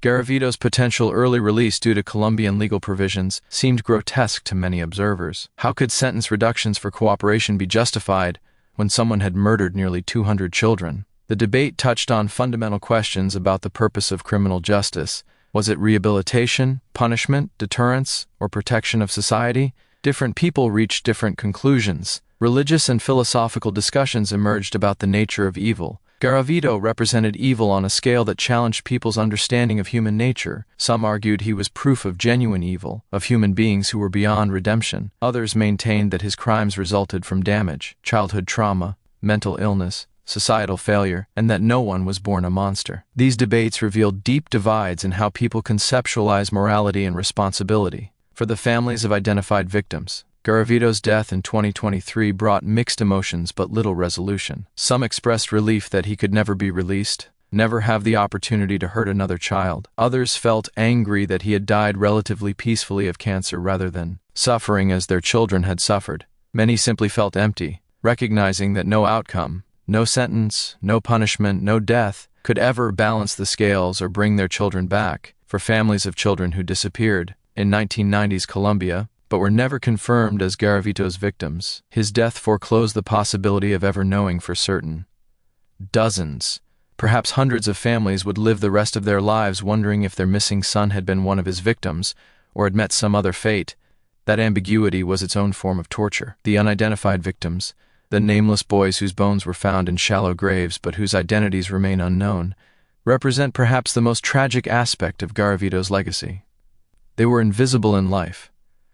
Garavito's potential early release due to Colombian legal provisions seemed grotesque to many observers. How could sentence reductions for cooperation be justified when someone had murdered nearly 200 children? The debate touched on fundamental questions about the purpose of criminal justice. Was it rehabilitation, punishment, deterrence, or protection of society? Different people reached different conclusions. Religious and philosophical discussions emerged about the nature of evil. Garavito represented evil on a scale that challenged people's understanding of human nature. Some argued he was proof of genuine evil, of human beings who were beyond redemption. Others maintained that his crimes resulted from damage, childhood trauma, mental illness, societal failure, and that no one was born a monster. These debates revealed deep divides in how people conceptualize morality and responsibility. For the families of identified victims, Garavito's death in 2023 brought mixed emotions but little resolution. Some expressed relief that he could never be released, never have the opportunity to hurt another child. Others felt angry that he had died relatively peacefully of cancer rather than suffering as their children had suffered. Many simply felt empty, recognizing that no outcome, no sentence, no punishment, no death could ever balance the scales or bring their children back. For families of children who disappeared in 1990s Colombia, but were never confirmed as Garavito's victims, his death foreclosed the possibility of ever knowing for certain. Dozens, perhaps hundreds of families would live the rest of their lives wondering if their missing son had been one of his victims or had met some other fate. That ambiguity was its own form of torture. The unidentified victims, the nameless boys whose bones were found in shallow graves but whose identities remain unknown, represent perhaps the most tragic aspect of Garavito's legacy. They were invisible in life,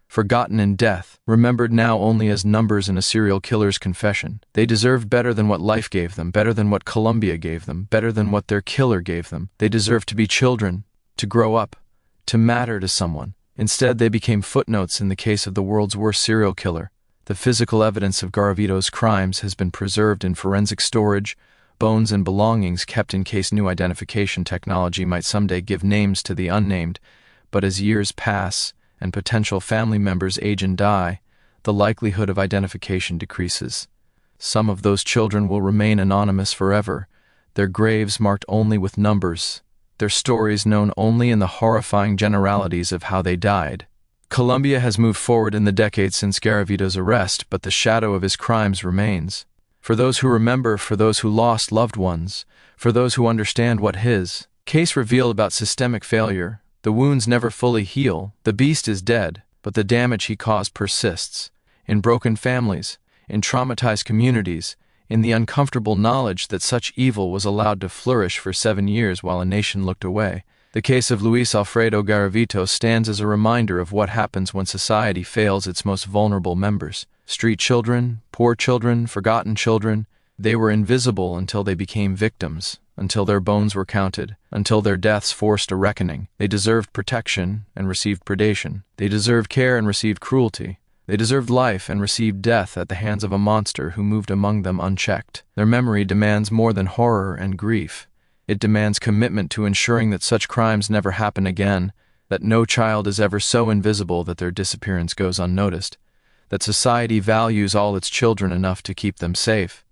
forgotten in death, remembered now only as numbers in a serial killer's confession. They deserved better than what life gave them, better than what Colombia gave them, better than what their killer gave them. They deserved to be children, to grow up, to matter to someone. Instead, they became footnotes in the case of the world's worst serial killer. The physical evidence of Garavito's crimes has been preserved in forensic storage, bones and belongings kept in case new identification technology might someday give names to the unnamed. But as years pass and potential family members age and die, the likelihood of identification decreases. Some of those children will remain anonymous forever, their graves marked only with numbers, their stories known only in the horrifying generalities of how they died. Colombia has moved forward in the decades since Garavito's arrest, but the shadow of his crimes remains. For those who remember, for those who lost loved ones, for those who understand what his case revealed about systemic failure, the wounds never fully heal, the beast is dead, but the damage he caused persists. In broken families, in traumatized communities, in the uncomfortable knowledge that such evil was allowed to flourish for 7 years while a nation looked away. The case of Luis Alfredo Garavito stands as a reminder of what happens when society fails its most vulnerable members. Street children, poor children, forgotten children, they were invisible until they became victims, until their bones were counted, until their deaths forced a reckoning. They deserved protection and received predation. They deserved care and received cruelty. They deserved life and received death at the hands of a monster who moved among them unchecked. Their memory demands more than horror and grief. It demands commitment to ensuring that such crimes never happen again, that no child is ever so invisible that their disappearance goes unnoticed, that society values all its children enough to keep them safe.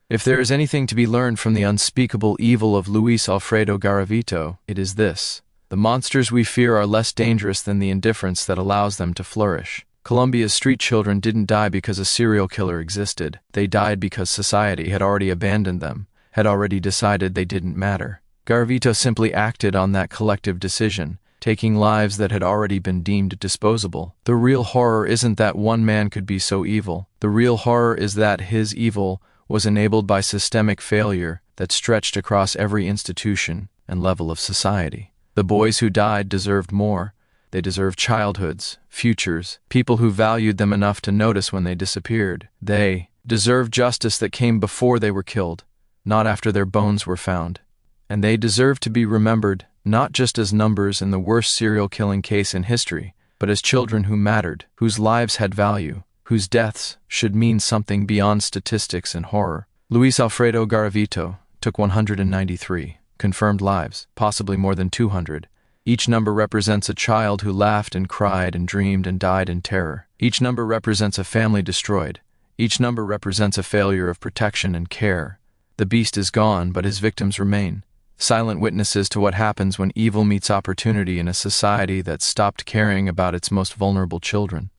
If there is anything to be learned from the unspeakable evil of Luis Alfredo Garavito, it is this: the monsters we fear are less dangerous than the indifference that allows them to flourish. Colombia's street children didn't die because a serial killer existed. They died because society had already abandoned them, had already decided they didn't matter. Garavito simply acted on that collective decision, taking lives that had already been deemed disposable. The real horror isn't that one man could be so evil. The real horror is that his evil was enabled by systemic failure that stretched across every institution and level of society. The boys who died deserved more. They deserved childhoods, futures, people who valued them enough to notice when they disappeared. They deserved justice that came before they were killed, not after their bones were found. And they deserve to be remembered, not just as numbers in the worst serial killing case in history, but as children who mattered, whose lives had value, whose deaths should mean something beyond statistics and horror. Luis Alfredo Garavito took 193 confirmed lives, possibly more than 200. Each number represents a child who laughed and cried and dreamed and died in terror. Each number represents a family destroyed. Each number represents a failure of protection and care. The beast is gone, but his victims remain, silent witnesses to what happens when evil meets opportunity in a society that stopped caring about its most vulnerable children.